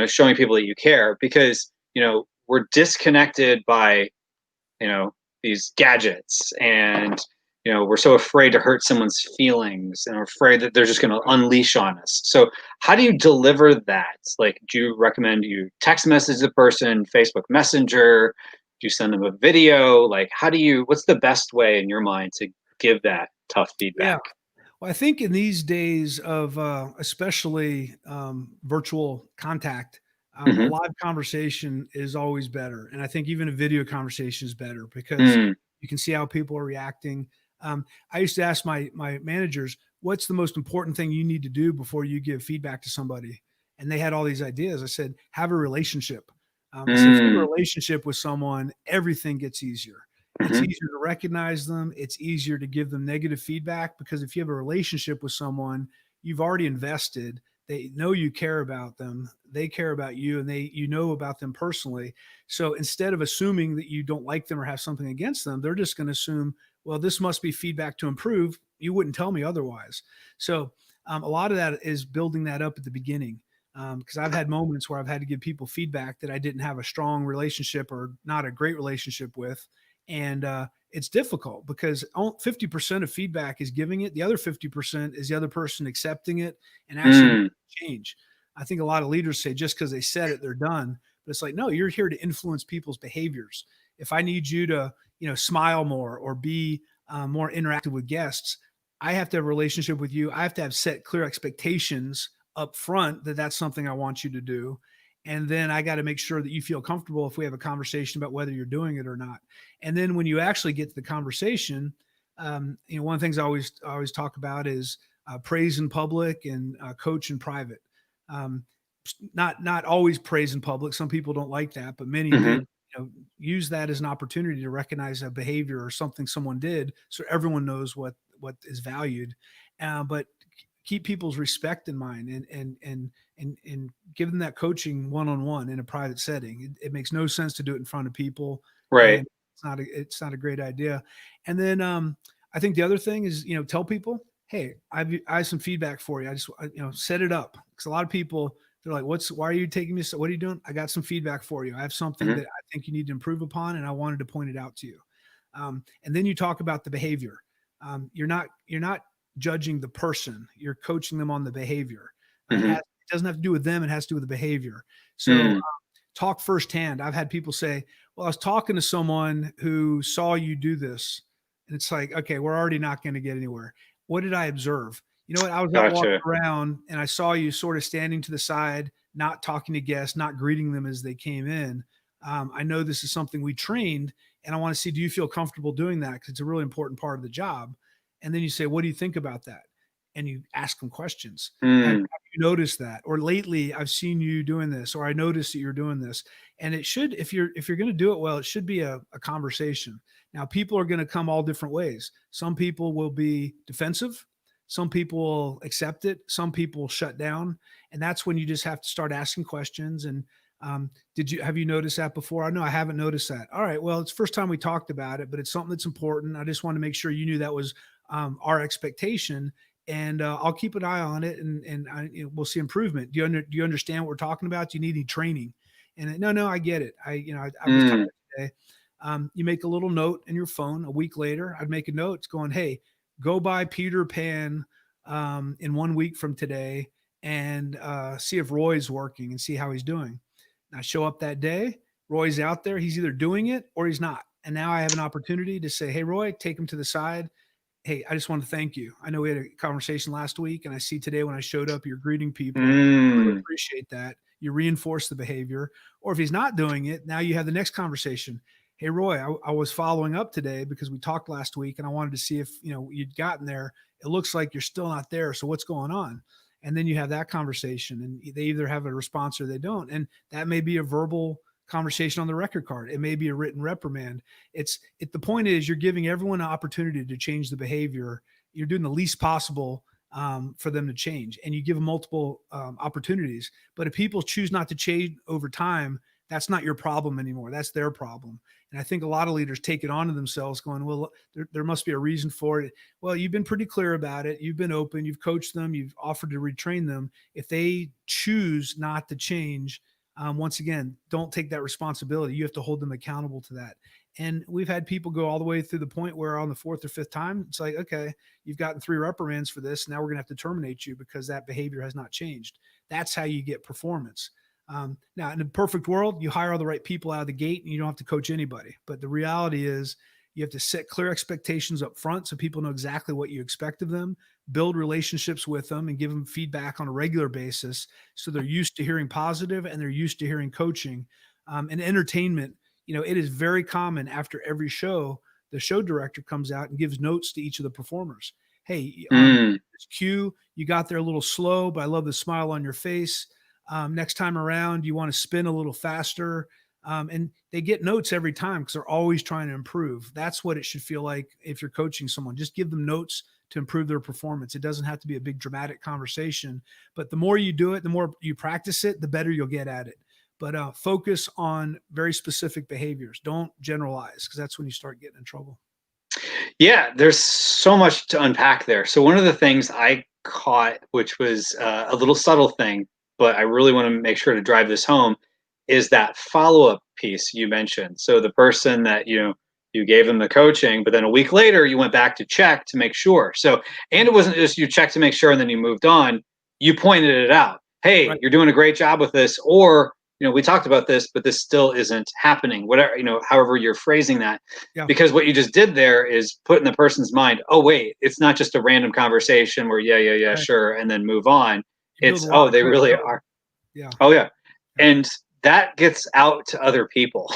showing people that you care, because, we're disconnected by, these gadgets, and we're so afraid to hurt someone's feelings, and we're afraid that they're just going to unleash on us. So how do you deliver that? Like, do you recommend you text message the person, Facebook Messenger? Do you send them a video? Like, what's the best way in your mind to give that tough feedback? Yeah. Well, I think in these days of especially virtual contact, a live conversation is always better. And I think even a video conversation is better, because you can see how people are reacting. I used to ask my managers, what's the most important thing you need to do before you give feedback to somebody? And they had all these ideas. I said, have a relationship. So if you have a relationship with someone, everything gets easier. It's easier to recognize them. It's easier to give them negative feedback, because if you have a relationship with someone, you've already invested. They know you care about them. They care about you, and you know about them personally. So instead of assuming that you don't like them or have something against them, they're just going to assume, well, this must be feedback to improve. You wouldn't tell me otherwise. So a lot of that is building that up at the beginning. Because I've had moments where I've had to give people feedback that I didn't have a strong relationship or not a great relationship with. And it's difficult, because 50% of feedback is giving it. The other 50% is the other person accepting it and actually change. I think a lot of leaders say just because they said it, they're done. But it's like, no, you're here to influence people's behaviors. If I need you to, smile more or be more interactive with guests, I have to have a relationship with you. I have to have set clear expectations up front that that's something I want you to do. And then I got to make sure that you feel comfortable if we have a conversation about whether you're doing it or not. And then when you actually get to the conversation, one of the things I always talk about is praise in public and coach in private. Not always praise in public. Some people don't like that, but many do. Use that as an opportunity to recognize a behavior or something someone did, so everyone knows what is valued. But keep people's respect in mind, and give them that coaching one-on-one in a private setting. It makes no sense to do it in front of people. Right. It's not a great idea. And then I think the other thing is, tell people, hey, I have some feedback for you. I just, set it up. Because a lot of people, they're like, why are you taking this? What are you doing? I got some feedback for you. I have something that I think you need to improve upon, and I wanted to point it out to you. And then you talk about the behavior. You're not judging the person. You're coaching them on the behavior. It doesn't have to do with them. It has to do with the behavior. So talk firsthand. I've had people say, well, I was talking to someone who saw you do this. And it's like, okay, we're already not going to get anywhere. What did I observe? You know what? I was out walking around, and I saw you sort of standing to the side, not talking to guests, not greeting them as they came in. I know this is something we trained, and I want to see, do you feel comfortable doing that? Because it's a really important part of the job. And then you say, what do you think about that? And you ask them questions. Have you noticed that? Or lately I've seen you doing this, or I noticed that you're doing this. And it should, if you're going to do it well, it should be a conversation. Now, people are going to come all different ways. Some people will be defensive. Some people will accept it. Some people will shut down. And that's when you just have to start asking questions. And have you noticed that before? No, I haven't noticed that. All right. Well, it's the first time we talked about it, but it's something that's important. I just want to make sure you knew that was our expectation, and I'll keep an eye on it, and we'll see improvement. Do you understand what we're talking about? Do you need any training? And no, I get it. I was Mm. tired today. You make a little note in your phone. A week later, I'd make a note. It's going, hey, go buy Peter Pan in 1 week from today and see if Roy's working and see how he's doing. And I show up that day. Roy's out there. He's either doing it or he's not. And now I have an opportunity to say, hey, Roy, take him to the side. Hey, I just want to thank you. I know we had a conversation last week, and I see today when I showed up, you're greeting people. I really appreciate that. You reinforce the behavior. Or if he's not doing it, now you have the next conversation. Hey, Roy, I was following up today because we talked last week, and I wanted to see if you'd gotten there. It looks like you're still not there. So what's going on? And then you have that conversation, and they either have a response or they don't. And that may be a verbal conversation on the record card. It may be a written reprimand. The point is you're giving everyone an opportunity to change the behavior. You're doing the least possible for them to change, and you give them multiple opportunities. But if people choose not to change over time, that's not your problem anymore. That's their problem. And I think a lot of leaders take it onto themselves going, well, there must be a reason for it. Well, you've been pretty clear about it. You've been open. You've coached them. You've offered to retrain them. If they choose not to change, once again, don't take that responsibility. You have to hold them accountable to that. And we've had people go all the way through the point where on the fourth or fifth time, it's like, okay, you've gotten 3 reprimands for this. Now we're going to have to terminate you because that behavior has not changed. That's how you get performance. Now, in a perfect world, you hire all the right people out of the gate and you don't have to coach anybody. But the reality is you have to set clear expectations up front so people know exactly what you expect of them, build relationships with them, and give them feedback on a regular basis so they're used to hearing positive and they're used to hearing coaching. And entertainment, it is very common after every show, the show director comes out and gives notes to each of the performers. Hey, this cue, you got there a little slow, but I love the smile on your face. Next time around, you want to spin a little faster. And they get notes every time because they're always trying to improve. That's what it should feel like if you're coaching someone. Just give them notes to improve their performance. It doesn't have to be a big dramatic conversation, but the more you do it, the more you practice it, the better you'll get at it. But focus on very specific behaviors. Don't generalize because that's when you start getting in trouble. Yeah, there's so much to unpack there. So one of the things I caught, which was a little subtle thing, but I really want to make sure to drive this home, is that follow-up piece you mentioned. So the person that you gave them the coaching, but then a week later you went back to check to make sure. So, and it wasn't just you checked to make sure and then you moved on. You pointed it out. Hey, Right. you're doing a great job with this, or we talked about this, but this still isn't happening. Whatever, however you're phrasing that, Yeah. because what you just did there is put in the person's mind, oh wait, it's not just a random conversation where yeah, Right. sure, and then move on. You build It's, a lot oh, of they really credibility. are. Yeah. Oh yeah. Yeah. And that gets out to other people,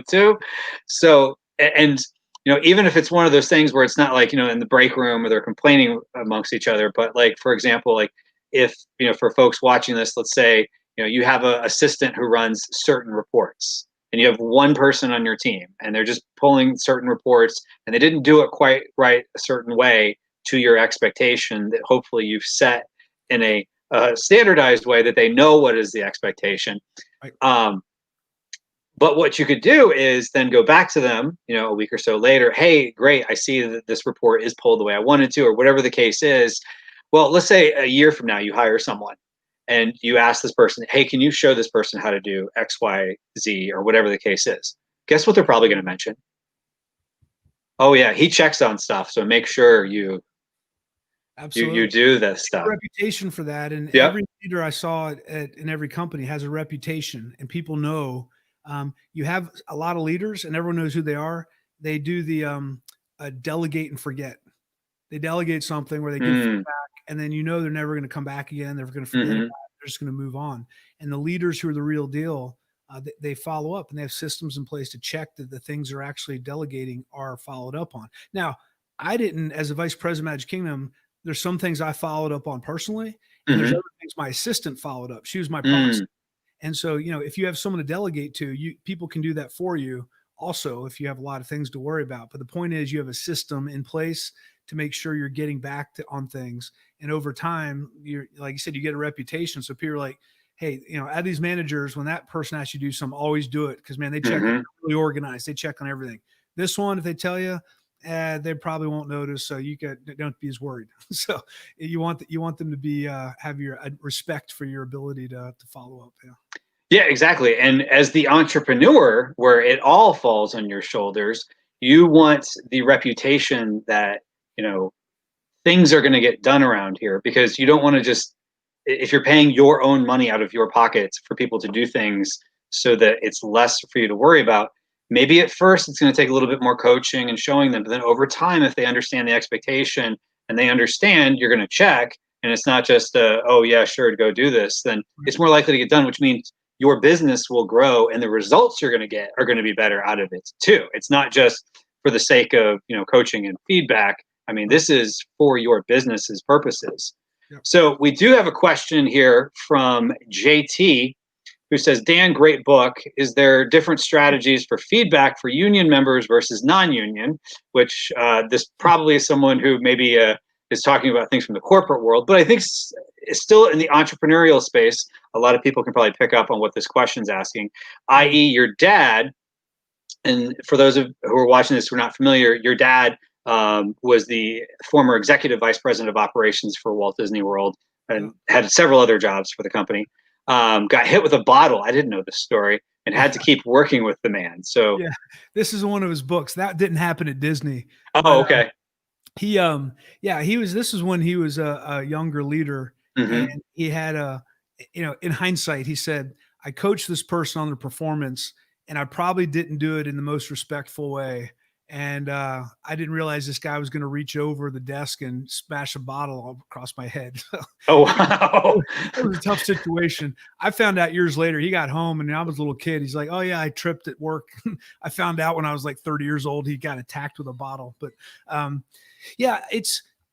too. So, and, even if it's one of those things where it's not like, in the break room or they're complaining amongst each other, but like, for example, like if, for folks watching this, let's say, you have a assistant who runs certain reports and you have one person on your team and they're just pulling certain reports and they didn't do it quite right a certain way to your expectation that hopefully you've set in a standardized way that they know what is the expectation. Right. But what you could do is then go back to them, a week or so later. Hey, great! I see that this report is pulled the way I wanted to, or whatever the case is. Well, let's say a year from now you hire someone, and you ask this person, "Hey, can you show this person how to do X, Y, Z, or whatever the case is?" Guess what they're probably going to mention? Oh yeah, he checks on stuff, so make sure you Absolutely. do this A stuff. reputation for that, and Yep. every leader I saw in every company has a reputation, and people know. You have a lot of leaders, and everyone knows who they are. They do the delegate and forget. They delegate something where they give Mm, feedback, and then they're never going to come back again. They're going to forget about hmm it. They're just going to move on. And the leaders who are the real deal, they follow up, and they have systems in place to check that the things they're actually delegating are followed up on. Now, I didn't, as a vice president of Magic Kingdom, there's some things I followed up on personally, and there's hmm other things my assistant followed up. She was my proxy. mm. And so, if you have someone to delegate to, people can do that for you also if you have a lot of things to worry about. But the point is you have a system in place to make sure you're getting back on things. And over time, you're like you said, you get a reputation. So people are like, hey, add these managers, when that person asks you to do something, always do it. Cause man, they check, Mhm. really organized. They check on everything. This one, if they tell you, they probably won't notice. So don't be as worried. So you want them to be, have your respect for your ability to follow up. Yeah. Yeah, exactly. And as the entrepreneur, where it all falls on your shoulders, you want the reputation that, you know, things are going to get done around here, because you don't want to just, if you're paying your own money out of your pockets for people to do things so that it's less for you to worry about, maybe at first it's going to take a little bit more coaching and showing them. But then over time, if they understand the expectation and they understand you're going to check, and it's not just, oh, yeah, sure, go do this, then it's more likely to get done, which means your business will grow and the results you're going to get are going to be better out of it too. It's not just for the sake of, you know, coaching and feedback. I mean, this is for your business's purposes. Yep. So we do have a question here from JT, who says, Dan, great book. Is there different strategies for feedback for union members versus non-union? Which this probably is someone who maybe is talking about things from the corporate world, but I think it's still in the entrepreneurial space. A lot of people can probably pick up on what this question's asking, i.e. your dad. And for those who are watching this who are not familiar, your dad was the former executive vice president of operations for Walt Disney World and had several other jobs for the company. Got hit with a bottle. I didn't know this story, and had to keep working with the man. So yeah, this is one of his books. That didn't happen at Disney. Oh, but, okay. He was. This is when he was a younger leader, Mm-hmm. and he had in hindsight, he said, "I coached this person on their performance, and I probably didn't do it in the most respectful way." And I didn't realize this guy was going to reach over the desk and smash a bottle all across my head. Oh, wow. It was a tough situation. I found out years later. He got home, and I was a little kid. He's like, "Oh yeah, I tripped at work." I found out when I was like 30 years old. He got attacked with a bottle. But yeah,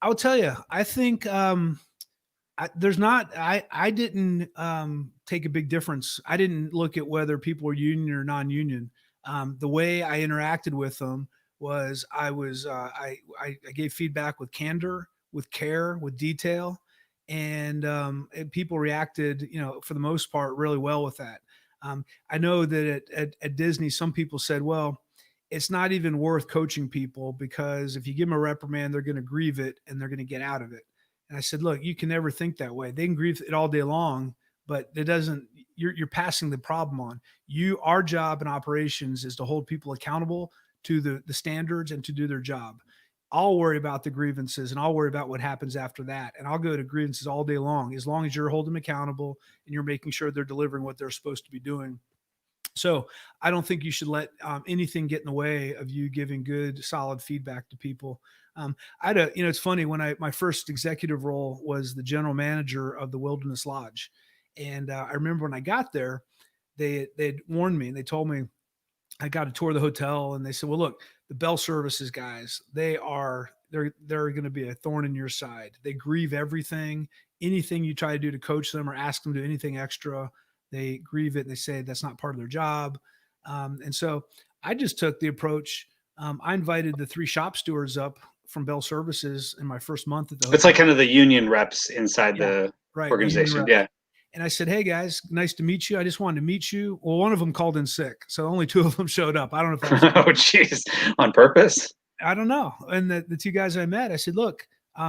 I'll tell you. I think I didn't take a big difference. I didn't look at whether people were union or non-union. The way I interacted with them was I gave feedback with candor, with care, with detail, and people reacted, for the most part, really well with that. I know that at Disney, some people said, well, it's not even worth coaching people because if you give them a reprimand, they're going to grieve it and they're going to get out of it. And I said, look, you can never think that way. They can grieve it all day long, but it doesn't, you're passing the problem on. Our job in operations is to hold people accountable to the standards and to do their job. I'll worry about the grievances and I'll worry about what happens after that. And I'll go to grievances all day long, as long as you're holding them accountable and you're making sure they're delivering what they're supposed to be doing. So I don't think you should let anything get in the way of you giving good, solid feedback to people. It's funny when my first executive role was the general manager of the Wilderness Lodge. And I remember when I got there, they'd warned me and they told me I got a tour of the hotel and they said, well, look, the bell services guys, they're going to be a thorn in your side. They grieve everything, anything you try to do to coach them or ask them to do anything extra. They grieve it and they say that's not part of their job. And so I just took the approach. I invited the 3 shop stewards up from Bell Services in my first month at the hotel. It's like kind of the union reps inside the organization. Yeah. And I said, hey guys, nice to meet you. I just wanted to meet you. Well, one of them called in sick. So only 2 of them showed up. I don't know if that was oh, geez. On purpose? I don't know. And the 2 guys I met, I said, look, I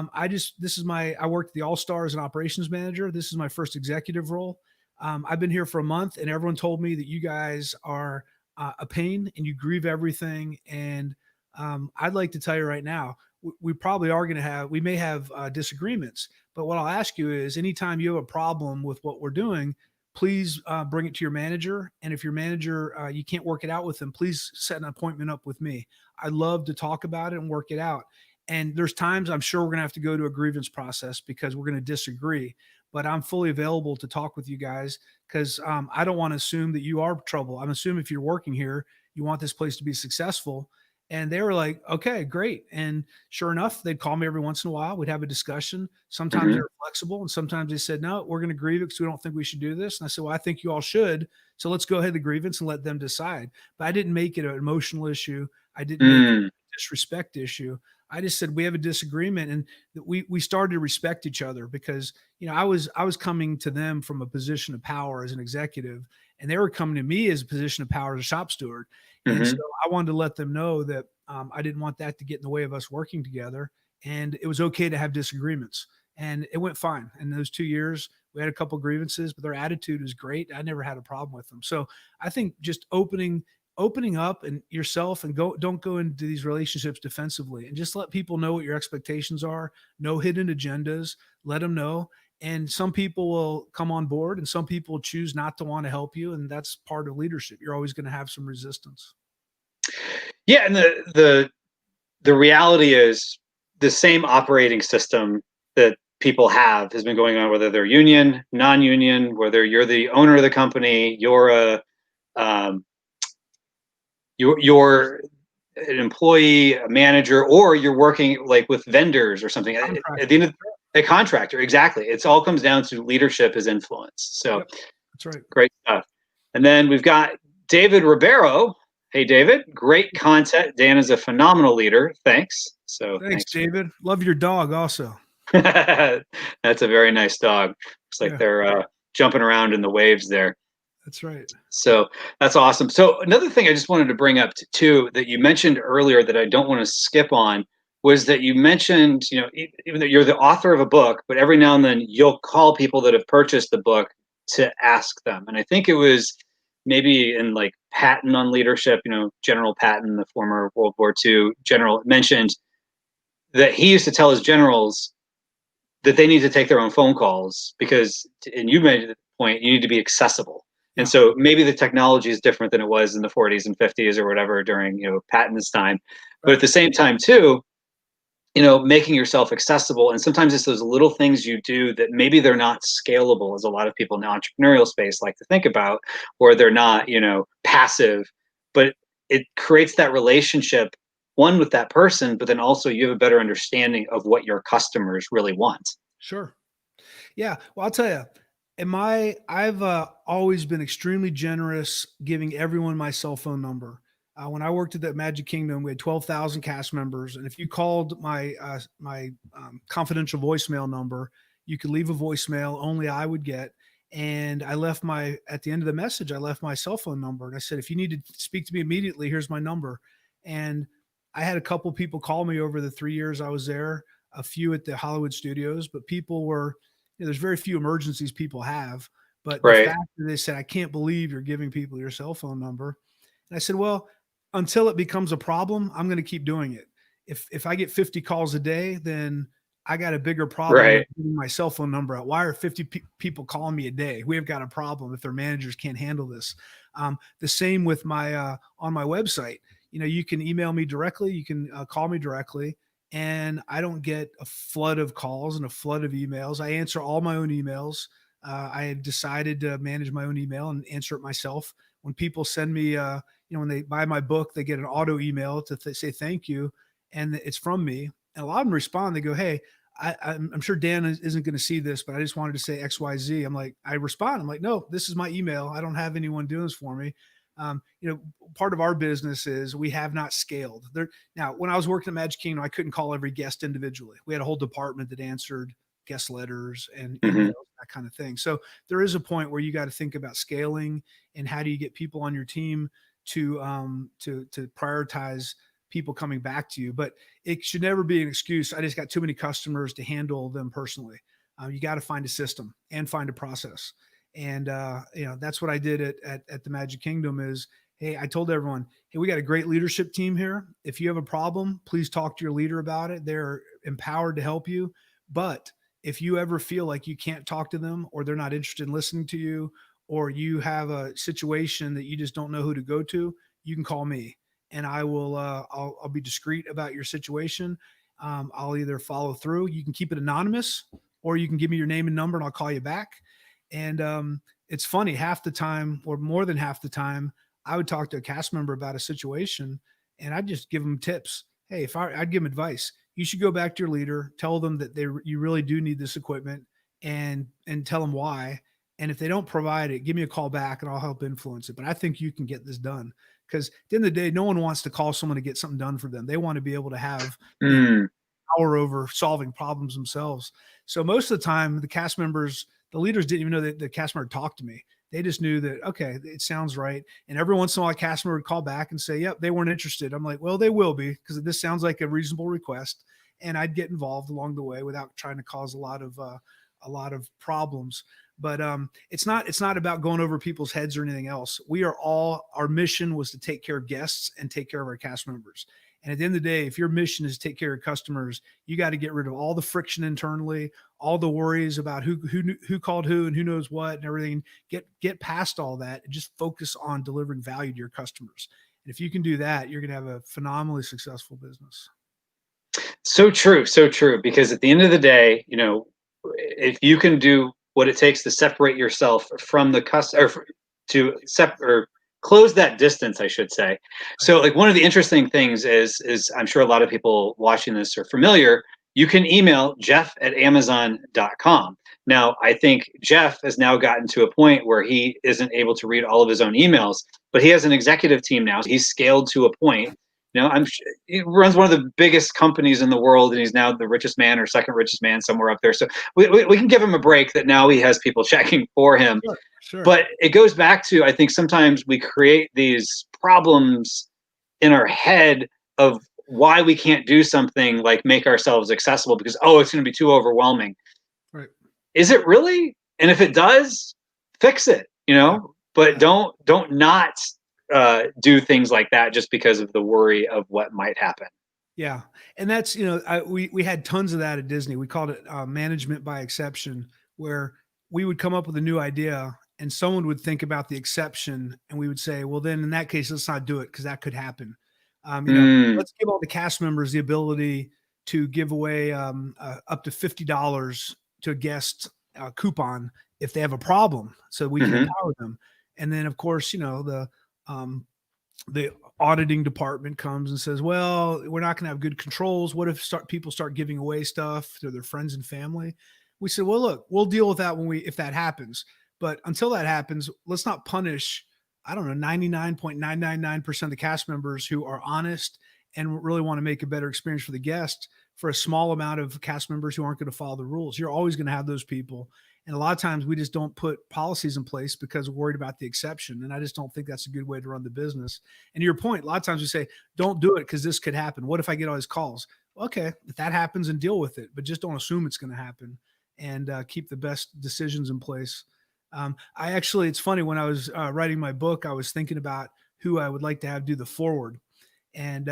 worked at the All-Star as an operations manager. This is my first executive role. I've been here for a month and everyone told me that you guys are a pain and you grieve everything. And I'd like to tell you right now, we probably are going to we may have disagreements, but what I'll ask you is anytime you have a problem with what we're doing, please bring it to your manager. And if your manager, you can't work it out with them, please set an appointment up with me. I love to talk about it and work it out. And there's times I'm sure we're going to have to go to a grievance process because we're going to disagree, but I'm fully available to talk with you guys because I don't want to assume that you are trouble. I'm assuming if you're working here, you want this place to be successful. And they were like, okay, great. And sure enough, they'd call me every once in a while. We'd have a discussion. Sometimes they're flexible. And sometimes they said, no, we're going to grieve it because we don't think we should do this. And I said, well, I think you all should. So let's go ahead to grievance and let them decide. But I didn't make it an emotional issue. I didn't make it a disrespect issue. I just said, we have a disagreement. And we started to respect each other because, I was coming to them from a position of power as an executive, and they were coming to me as a position of power as a shop steward. And so I wanted to let them know that I didn't want that to get in the way of us working together. And it was okay to have disagreements. and it went fine. In those 2 years, we had a couple grievances, but their attitude was great. I never had a problem with them. So I think just opening up and yourself, and don't go into these relationships defensively, and just let people know what your expectations are. No hidden agendas. Let them know. And some people will come on board and some people choose not to want to help you. And that's part of leadership. You're always going to have some resistance. Yeah, and the reality is the same operating system that people have has been going on, whether they're union, non-union, whether you're the owner of the company, um, you're an employee, a manager, or you're working like with vendors or something. At the end of a contractor, exactly. It all comes down to leadership is influence. So Yep, that's right. Great stuff. And then we've got David Ribeiro. Hey, David, great content. Dan is a phenomenal leader. Thanks. Thanks, David. Love your dog also. That's a very nice dog. Looks like they're jumping around in the waves there. That's right. So that's awesome. So another thing I just wanted to bring up too that you mentioned earlier that I don't want to skip on was that you mentioned, even though you're the author of a book, but every now and then you'll call people that have purchased the book to ask them. And I think it was maybe in like Patton on leadership, General Patton, the former World War II general, mentioned that he used to tell his generals that they need to take their own phone calls because, and you made the point, you need to be accessible. And so maybe the technology is different than it was in the 40s and 50s or whatever during, Patton's time. But at the same time too, making yourself accessible. And sometimes it's those little things you do that maybe they're not scalable, as a lot of people in the entrepreneurial space like to think about, or they're not, passive, but it creates that relationship, one with that person, but then also you have a better understanding of what your customers really want. Sure. Yeah. Well, I'll tell you, I've always been extremely generous giving everyone my cell phone number. When I worked at the Magic Kingdom, we had 12,000 cast members. And if you called my confidential voicemail number, you could leave a voicemail, only I would get. And I left at the end of the message, I left my cell phone number. And I said, if you need to speak to me immediately, here's my number. And I had a couple people call me over the 3 years I was there, a few at the Hollywood studios, but people were, there's very few emergencies people have. But the fact that they said, I can't believe you're giving people your cell phone number. And I said, well, until it becomes a problem, I'm going to keep doing it. If I get 50 calls a day, then I got a bigger problem with giving my cell phone number out. Why are 50 people calling me a day? We have got a problem if their managers can't handle this. The same with my on my website. You can email me directly. You can call me directly. And I don't get a flood of calls and a flood of emails. I answer all my own emails. I have decided to manage my own email and answer it myself. When people send me, when they buy my book, they get an auto email to say thank you, and it's from me. And a lot of them respond. They go, "Hey, I'm sure Dan isn't going to see this, but I just wanted to say X, Y, Z." I respond. I'm like, "No, this is my email. I don't have anyone doing this for me." Part of our business is we have not scaled there. Now, when I was working at Magic Kingdom, I couldn't call every guest individually. We had a whole department that answered guest letters and emails, that kind of thing. So there is a point where you got to think about scaling and how do you get people on your team to prioritize people coming back to you. But it should never be an excuse. I just got too many customers to handle them personally. You got to find a system and find a process. And, that's what I did at the Magic Kingdom is, hey, I told everyone, hey, we got a great leadership team here. If you have a problem, please talk to your leader about it. They're empowered to help you. But if you ever feel like you can't talk to them or they're not interested in listening to you, or you have a situation that you just don't know who to go to, you can call me and I will, I'll be discreet about your situation. I'll either follow through. You can keep it anonymous or you can give me your name and number and I'll call you back. And it's funny, half the time or more than half the time, I would talk to a cast member about a situation and I'd just give them tips. Hey, I'd give them advice. You should go back to your leader, tell them that you really do need this equipment and tell them why. And if they don't provide it, give me a call back and I'll help influence it. But I think you can get this done because at the end of the day, no one wants to call someone to get something done for them. They want to be able to have power over solving problems themselves. So most of the time, the cast members, the leaders didn't even know that the cast member talked to me. They just knew that, okay, it sounds right. And every once in a while, a customer would call back and say, yep, they weren't interested. I'm like, well, they will be because this sounds like a reasonable request. and I'd get involved along the way without trying to cause a lot of problems. But it's not about going over people's heads or anything else. Our mission was to take care of guests and take care of our cast members. And at the end of the day, if your mission is to take care of customers, you got to get rid of all the friction internally, all the worries about who called who and who knows what and everything. Get past all that and just focus on delivering value to your customers. And if you can do that, you're going to have a phenomenally successful business. So true. So true. Because at the end of the day, if you can do what it takes to separate yourself from the customer, or close that distance, I should say. So like one of the interesting things is I'm sure a lot of people watching this are familiar. You can email jeff@amazon.com. Now, I think Jeff has now gotten to a point where he isn't able to read all of his own emails, but he has an executive team now. He's scaled to a point. He runs one of the biggest companies in the world, and he's now the richest man or second richest man somewhere up there. So we can give him a break that now he has people checking for him. Sure. But it goes back to, I think sometimes we create these problems in our head of why we can't do something like make ourselves accessible because, it's going to be too overwhelming. Right. Is it really? And if it does, fix it, but don't not do things like that just because of the worry of what might happen. Yeah. And that's, we had tons of that at Disney. We called it management by exception, where we would come up with a new idea and someone would think about the exception and we would say, well, then in that case, let's not do it because that could happen. Let's give all the cast members the ability to give away up to $50 to a guest coupon if they have a problem, so we can empower them. And then, of course, the auditing department comes and says, well, we're not going to have good controls. What if people start giving away stuff to their friends and family? We said, well, look, we'll deal with that if that happens. But until that happens, let's not punish, 99.999% of the cast members who are honest and really want to make a better experience for the guest for a small amount of cast members who aren't going to follow the rules. You're always going to have those people. And a lot of times we just don't put policies in place because we're worried about the exception. And I just don't think that's a good way to run the business. And to your point, a lot of times we say, don't do it because this could happen. What if I get all these calls? Okay, if that happens, and deal with it, but just don't assume it's going to happen, and keep the best decisions in place. It's funny, when I was writing my book, I was thinking about who I would like to have do the forward. And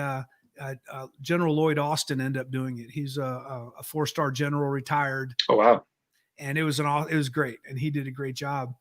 General Lloyd Austin ended up doing it. He's a 4-star general, retired. Oh, wow. And it was great. And he did a great job.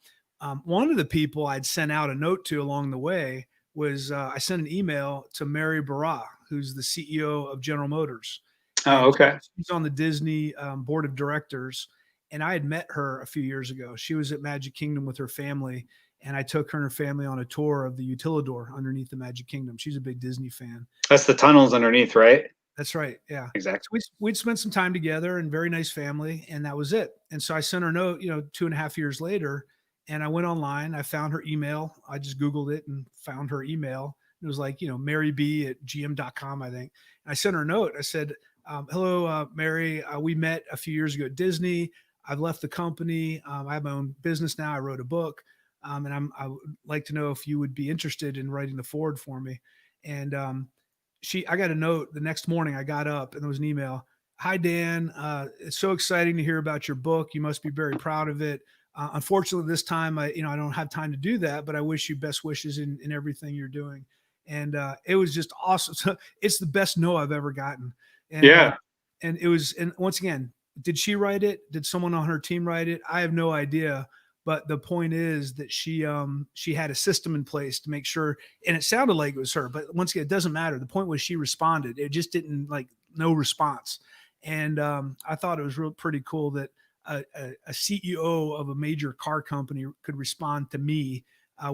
One of the people I'd sent out a note to along the way was I sent an email to Mary Barra, who's the CEO of General Motors. Oh, okay. She's on the Disney board of directors. And I had met her a few years ago. She was at Magic Kingdom with her family. And I took her and her family on a tour of the Utilidor underneath the Magic Kingdom. She's a big Disney fan. That's the tunnels underneath, right? That's right. Yeah, exactly. So we'd spent some time together, and very nice family, and that was it. And so I sent her a note, 2.5 years later, and I went online. I found her email. I just Googled it and found her email. It was like, Mary B at gm.com, I think. And I sent her a note. I said, hello, Mary. We met a few years ago at Disney. I've left the company. I have my own business now. I wrote a book. And I would like to know if you would be interested in writing the forward for me. And I got a note the next morning. I got up and there was an email. Hi, Dan. It's so exciting to hear about your book. You must be very proud of it. Unfortunately, this time I don't have time to do that, but I wish you best wishes in everything you're doing. And it was just awesome. So it's the best no I've ever gotten. And, yeah. And it was, and once again, did she write it? Did someone on her team write it? I have no idea. But the point is that she had a system in place to make sure, and it sounded like it was her, but once again, it doesn't matter. The point was she responded. It just didn't no response. And I thought it was pretty cool that a CEO of a major car company could respond to me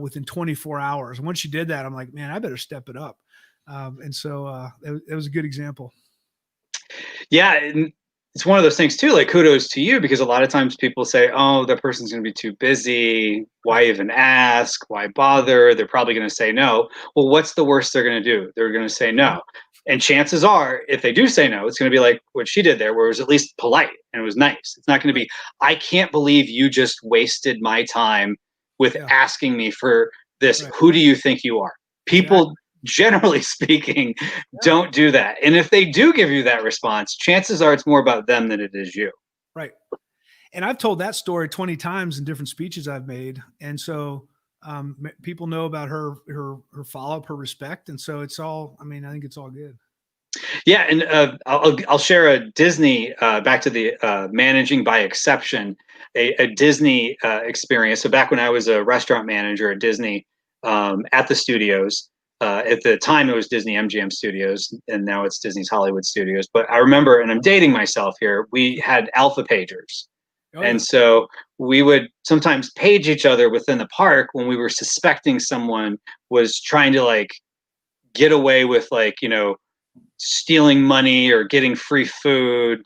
within 24 hours. And once she did that, I'm like, man, I better step it up. And so it was a good example. Yeah. And it's one of those things too, like kudos to you, because a lot of times people say, oh, that person's going to be too busy. Why even ask? Why bother? They're probably going to say no. Well, what's the worst they're going to do? They're going to say no. And chances are, if they do say no, it's going to be like what she did there, where it was at least polite and it was nice. It's not going to be, I can't believe you just wasted my time with asking me for this. Right. Who do you think you are? People generally speaking, Yeah. don't do that. And if they do give you that response, chances are it's more about them than it is you. Right. And I've told that story 20 times in different speeches I've made. And so people know about her follow-up, her respect. And so it's all, I mean, I think it's all good. Yeah, and I'll share a Disney back to the managing by exception, a Disney experience. So back when I was a restaurant manager at Disney, at the studios. At the time, it was Disney MGM Studios, and now it's Disney's Hollywood Studios. But I remember, and I'm dating myself here, we had alpha pagers. Oh, And yeah. so we would sometimes page each other within the park when we were suspecting someone was trying to like get away with like, stealing money or getting free food,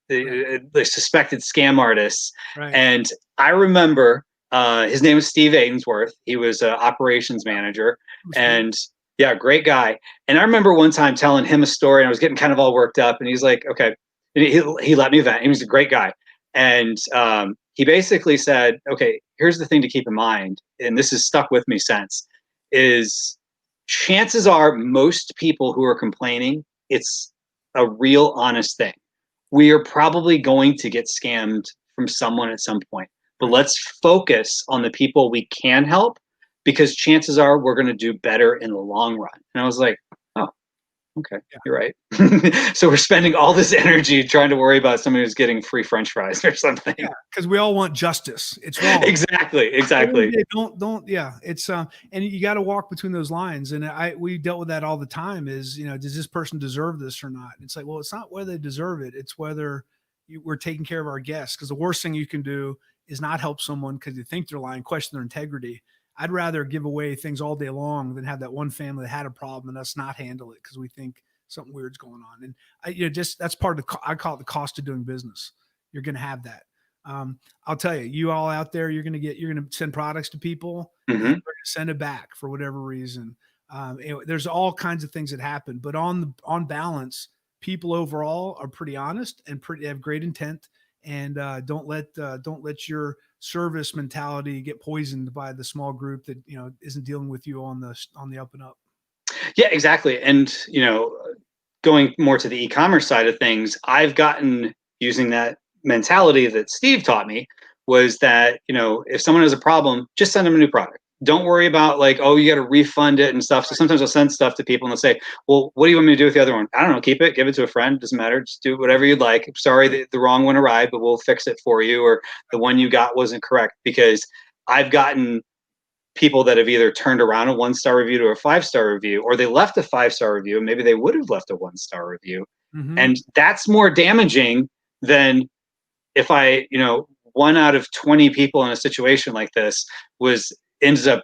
the suspected scam artists. Right. And I remember his name was Steve Aidensworth. He was an operations manager, and yeah, great guy. And I remember one time telling him a story, and I was getting kind of all worked up, and he's like, okay. And he let me vent. He was a great guy. And he basically said, okay, here's the thing to keep in mind, and this has stuck with me since, is chances are most people who are complaining, it's a real honest thing. We are probably going to get scammed from someone at some point, but let's focus on the people we can help, because chances are we're going to do better in the long run. And I was like, oh, okay, you're right. So we're spending all this energy trying to worry about somebody who's getting free French fries or something. Yeah, because we all want justice. It's wrong. Exactly. Don't. Yeah, it's and you got to walk between those lines. And we dealt with that all the time. Is does this person deserve this or not? It's like, well, it's not whether they deserve it. It's whether we're taking care of our guests. Because the worst thing you can do is not help someone because you think they're lying, question their integrity. I'd rather give away things all day long than have that one family that had a problem and us not handle it because we think something weird's going on. And that's part of I call it the cost of doing business. You're going to have that. I'll tell you, you all out there, you're going to send products to people, and they're going to send it back for whatever reason. There's all kinds of things that happen, but on balance, people overall are pretty honest and have great intent. And don't let your service mentality get poisoned by the small group that isn't dealing with you on the up and up. Yeah, exactly. And going more to the e-commerce side of things, I've gotten using that mentality that Steve taught me was that if someone has a problem, just send them a new product. Don't worry about like, oh, you got to refund it and stuff. So sometimes I'll send stuff to people and they'll say, well, what do you want me to do with the other one? I don't know. Keep it, give it to a friend. Doesn't matter. Just do whatever you'd like. Sorry, the wrong one arrived, but we'll fix it for you. Or the one you got wasn't correct. Because I've gotten people that have either turned around a 1-star review to a 5-star review, or they left a 5-star review and maybe they would have left a 1-star review. Mm-hmm. And that's more damaging than if I, 1 out of 20 people in a situation like this ends up,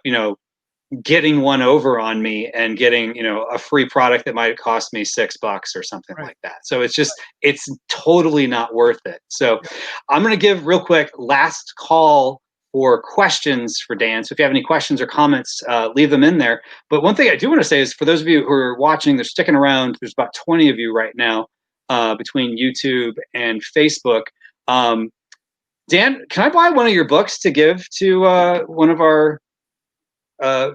getting one over on me and getting, a free product that might cost me $6 or something like that. So it's totally not worth it. So I'm going to give real quick last call for questions for Dan. So if you have any questions or comments, leave them in there. But one thing I do want to say is for those of you who are watching, they're sticking around. There's about 20 of you right now between YouTube and Facebook. Dan, can I buy one of your books to give to one of our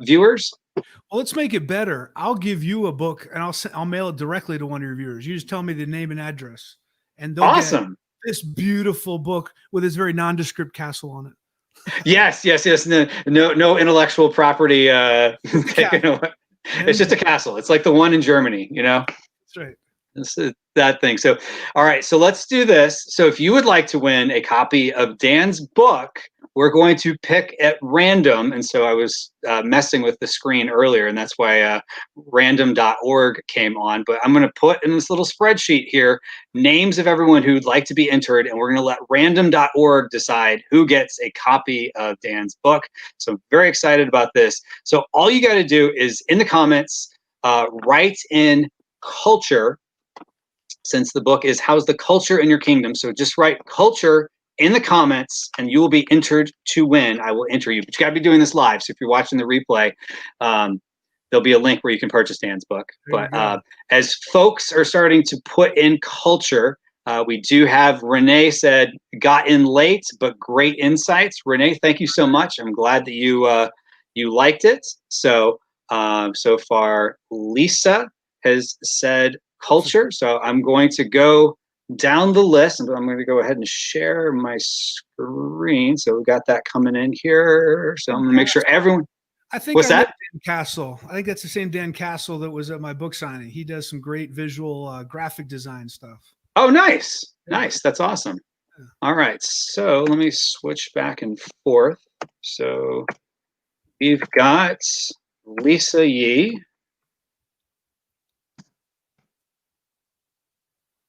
viewers? Well, let's make it better. I'll give you a book and I'll mail it directly to one of your viewers. You just tell me the name and address, and they'll get this beautiful book with this very nondescript castle on it. Yes. No intellectual property taken away. It's just a castle. It's like the one in Germany, That's right. This is that thing. So, all right. So let's do this. So if you would like to win a copy of Dan's book, we're going to pick at random. And so I was messing with the screen earlier, and that's why random.org came on. But I'm going to put in this little spreadsheet here names of everyone who'd like to be entered, and we're going to let random.org decide who gets a copy of Dan's book. So I'm very excited about this. So all you got to do is in the comments, write in culture, since the book is How's the Culture in Your Kingdom. So just write culture in the comments and you will be entered to win. I will enter you, but you got to be doing this live. So if you're watching the replay, there'll be a link where you can purchase Dan's book. But as folks are starting to put in culture, we do have Renee said, got in late, but great insights. Renee, thank you so much. I'm glad that you liked it. So So far, Lisa has said culture. So I'm going to go down the list, and I'm going to go ahead and share my screen. So we've got that coming in here. So I'm going to make sure everyone. I think What's that? Dan Castle. I think that's the same Dan Castle that was at my book signing. He does some great visual graphic design stuff. Oh, nice. Nice. That's awesome. Yeah. All right. So let me switch back and forth. So we've got Lisa Yee.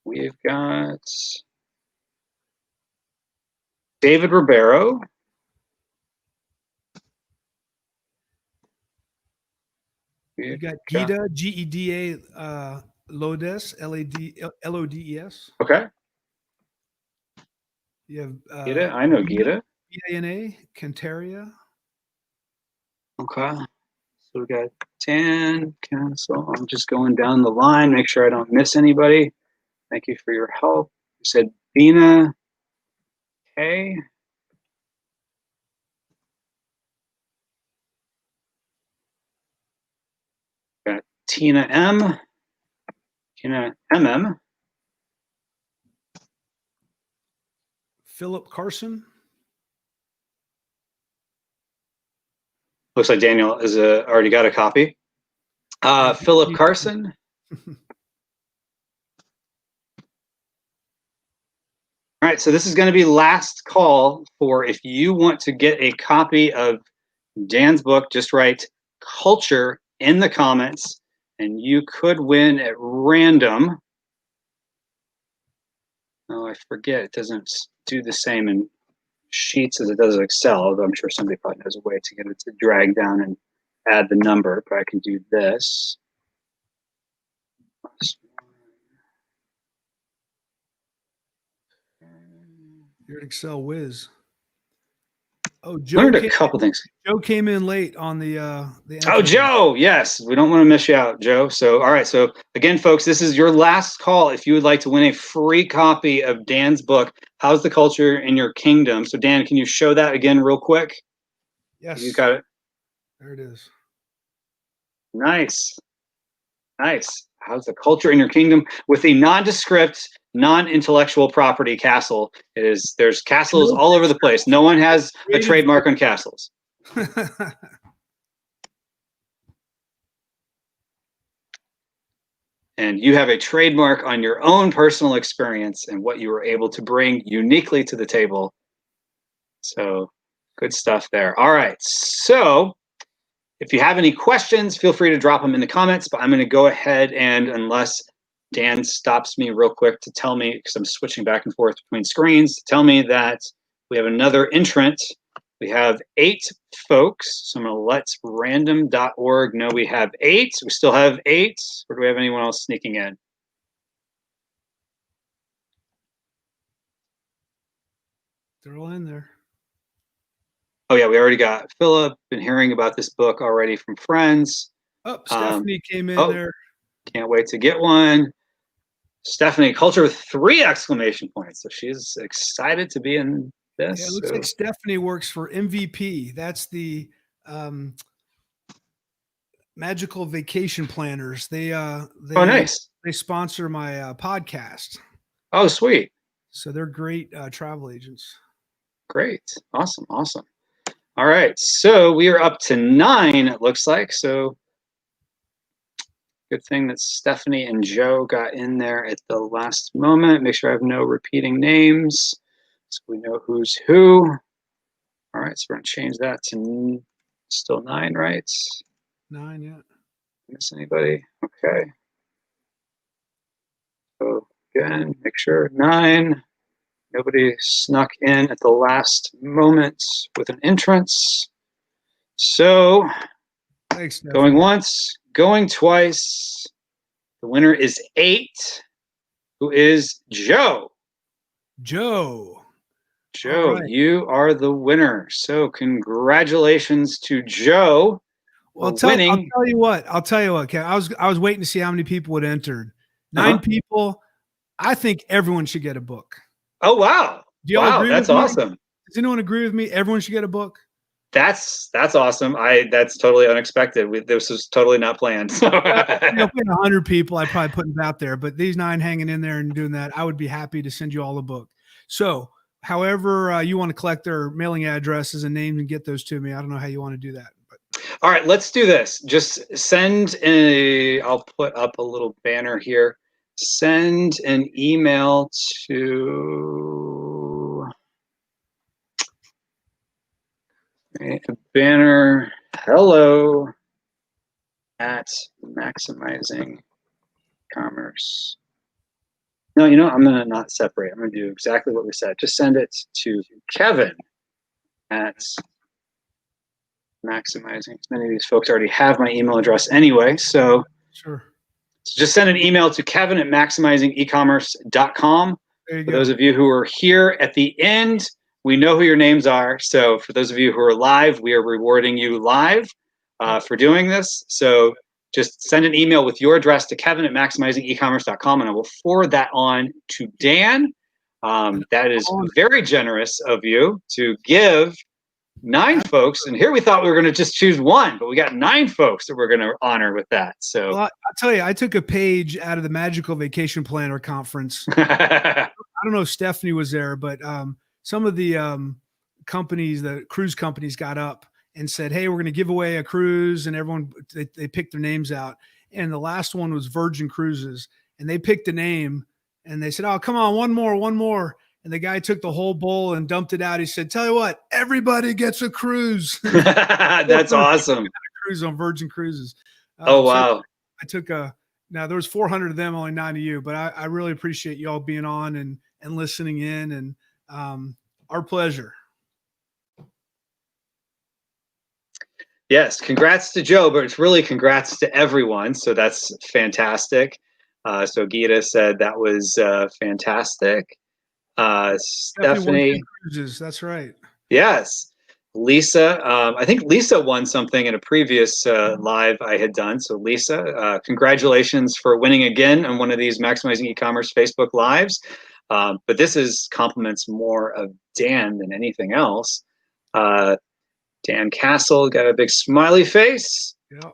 We've got David Ribeiro. You got Gita, Geda, Lodes, Lodes. Okay. You have Gita. I know Gita. Gina, Cantaria. Okay. So we got Dan Castle. I'm just going down the line, make sure I don't miss anybody. Thank you for your help. You said Bina. Okay. Got Tina M. Tina MM. Philip Carson. Looks like Daniel is already got a copy. Philip Carson. All right, so this is going to be last call for if you want to get a copy of Dan's book, just write culture in the comments and you could win at random. Oh, I forget, it doesn't do the same in Sheets as it does in Excel, although I'm sure somebody probably knows a way to get it to drag down and add the number, but I can do this. You're an Excel whiz. Oh, Joe learned a couple things. Joe came in late on the Oh, Joe, yes. We don't want to miss you out, Joe. So, all right. So again, folks, this is your last call. If you would like to win a free copy of Dan's book, How's the Culture in Your Kingdom? So Dan, can you show that again real quick? Yes. You got it. There it is. Nice. Nice. How's the culture in your kingdom with a nondescript, non-intellectual property castle? There's castles all over the place. No one has a trademark on castles. And you have a trademark on your own personal experience and what you were able to bring uniquely to the table. So good stuff there. All right. So if you have any questions, feel free to drop them in the comments, but I'm going to go ahead and, unless Dan stops me real quick to tell me, because I'm switching back and forth between screens, to tell me that we have another entrant. We have 8 folks. So I'm going to let random.org know we have 8. We still have 8. Or do we have anyone else sneaking in? They're all in there. Oh, yeah, we already got Philip. Been hearing about this book already from friends. Oh, Stephanie came in there. Can't wait to get one. Stephanie, culture with 3 exclamation points. So she's excited to be in this. Yeah, it looks like Stephanie works for MVP. That's the Magical Vacation Planners. Oh, nice. They sponsor my podcast. Oh, sweet. So they're great travel agents. Great. Awesome. Awesome. All right, so we are up to 9, it looks like. So good thing that Stephanie and Joe got in there at the last moment. Make sure I have no repeating names so we know who's who. All right, so we're going to change that to still 9, right? 9, yeah. Miss anybody? Okay. So again, make sure 9. Nobody snuck in at the last moment with an entrance. So, thanks, going once, going twice. The winner is 8, who is Joe. Joe, right. You are the winner. So, congratulations to Joe. Well, I'll tell you what, Ken. I was waiting to see how many people would enter. 9 people. I think everyone should get a book. Oh, wow. Do y'all agree that's with me? awesome. Does anyone agree with me? Everyone should get a book? That's awesome. That's totally unexpected. This was totally not planned. So. 100 people, I probably put it out there, but these 9 hanging in there and doing that, I would be happy to send you all a book. So however you want to collect their mailing addresses and names and get those to me, I don't know how you want to do that. But. All right, let's do this. Just I'll put up a little banner here. Send an email to a banner, hello at Maximizing Commerce. No, I'm going to not separate. I'm going to do exactly what we said. Just send it to Kevin at Maximizing. Many of these folks already have my email address anyway, so sure. So just send an email to Kevin at maximizingecommerce.com. For those of you who are here at the end, we know who your names are. So for those of you who are live, we are rewarding you live for doing this. So just send an email with your address to Kevin at maximizingecommerce.com, and I will forward that on to Dan. That is very generous of you to give 9 folks, and here we thought we were going to just choose 1, but we got 9 folks that we're going to honor with that. So I'll tell you, I took a page out of the Magical Vacation Planner Conference. I don't know if Stephanie was there, but some of the companies, the cruise companies, got up and said, hey, we're going to give away a cruise, and everyone, they picked their names out. And the last one was Virgin Cruises, and they picked a name, and they said, oh, come on, one more. And the guy took the whole bowl and dumped it out. He said, tell you what, everybody gets a cruise. That's awesome. Cruise on Virgin Cruises. Oh, wow. So I took now there was 400 of them, only 9 of you, but I really appreciate you all being on and listening in, and our pleasure. Yes. Congrats to Joe, but it's really congrats to everyone. So that's fantastic. So Gita said that was fantastic. Stephanie Cruises, that's right. Yes. Lisa, I think Lisa won something in a previous live I had done. So Lisa, congratulations for winning again on one of these Maximizing E-commerce Facebook Lives. But this is compliments more of Dan than anything else. Dan Castle got a big smiley face. Yep.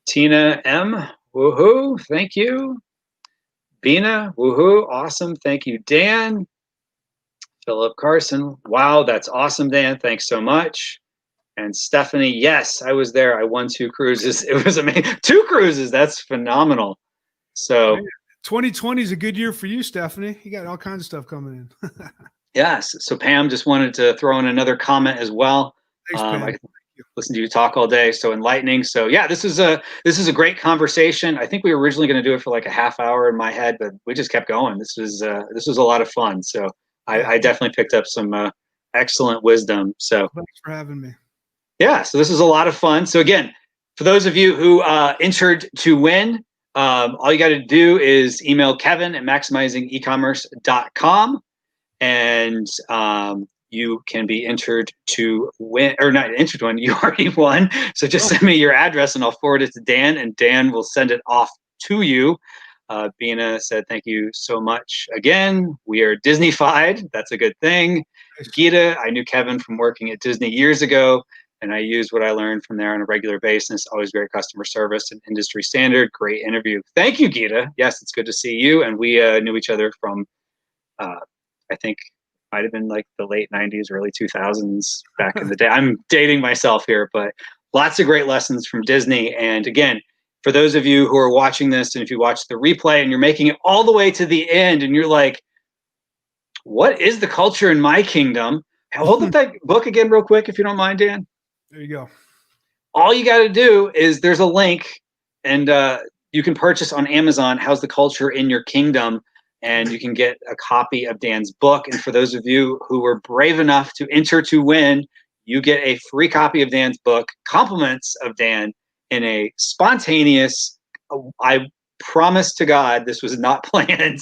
Tina M, woohoo, thank you. Bina, woohoo, awesome, thank you, Dan. Philip Carson, wow, that's awesome, Dan. Thanks so much. And Stephanie, yes, I was there. I won 2 cruises. It was amazing. 2 cruises. That's phenomenal. So 2020 is a good year for you, Stephanie. You got all kinds of stuff coming in. Yes. So Pam just wanted to throw in another comment as well. Thanks, Pam. I listened to you talk all day. So enlightening. So yeah, this is a great conversation. I think we were originally going to do it for like a half hour in my head, but we just kept going. This was a lot of fun. So I definitely picked up some excellent wisdom. So thanks for having me. Yeah, so this is a lot of fun. So again, for those of you who entered to win, all you got to do is email Kevin at maximizingecommerce.com, and you can be entered to win, or not entered to win, you already won. So just send me your address and I'll forward it to Dan, and Dan will send it off to you. Bina said, thank you so much. Again, we are Disney-fied. That's a good thing. Gita, I knew Kevin from working at Disney years ago, and I used what I learned from there on a regular basis. Always great customer service and industry standard. Great interview. Thank you, Gita. Yes, it's good to see you. And we knew each other from, I think, might have been like the late 90s, early 2000s back in the day. I'm dating myself here, but lots of great lessons from Disney. And again, for those of you who are watching this, and if you watch the replay and you're making it all the way to the end and you're like, what is the culture in my kingdom? Hold up that book again real quick, if you don't mind, Dan. There you go. All you got to do is there's a link, and you can purchase on Amazon, How's the Culture in Your Kingdom? And you can get a copy of Dan's book. And for those of you who were brave enough to enter to win, you get a free copy of Dan's book, compliments of Dan, in a spontaneous, I promise to God, this was not planned.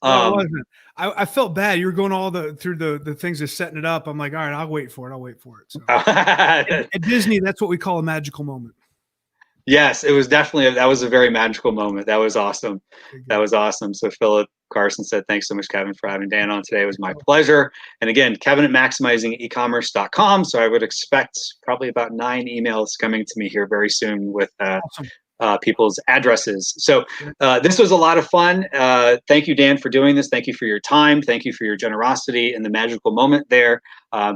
No, it wasn't. I felt bad. You were going all through the things of setting it up. I'm like, all right, I'll wait for it. So. At Disney, that's what we call a magical moment. Yes, it was definitely that was a very magical moment. That was awesome. That was awesome. So Philip Carson said, "Thanks so much, Kevin, for having Dan on today. It was my pleasure." And again, Kevin at maximizingecommerce.com. So I would expect probably about 9 emails coming to me here very soon with Awesome. people's addresses. So this was a lot of fun. Thank you, Dan, for doing this. Thank you for your time. Thank you for your generosity and the magical moment there.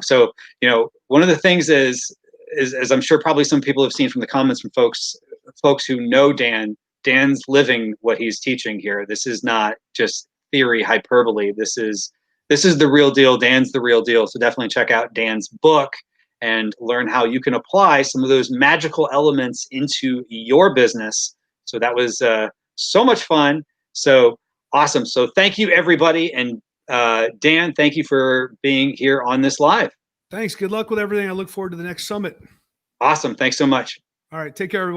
So, you know, one of the things is, as I'm sure probably some people have seen from the comments from folks who know Dan's living what he's teaching here. This is not just theory, hyperbole. This is the real deal. Dan's the real deal. So definitely check out Dan's book and learn how you can apply some of those magical elements into your business. So that was so much fun. So awesome. So thank you, everybody. And Dan, thank you for being here on this live. Thanks. Good luck with everything. I look forward to the next summit. Awesome. Thanks so much. All right. Take care, everyone.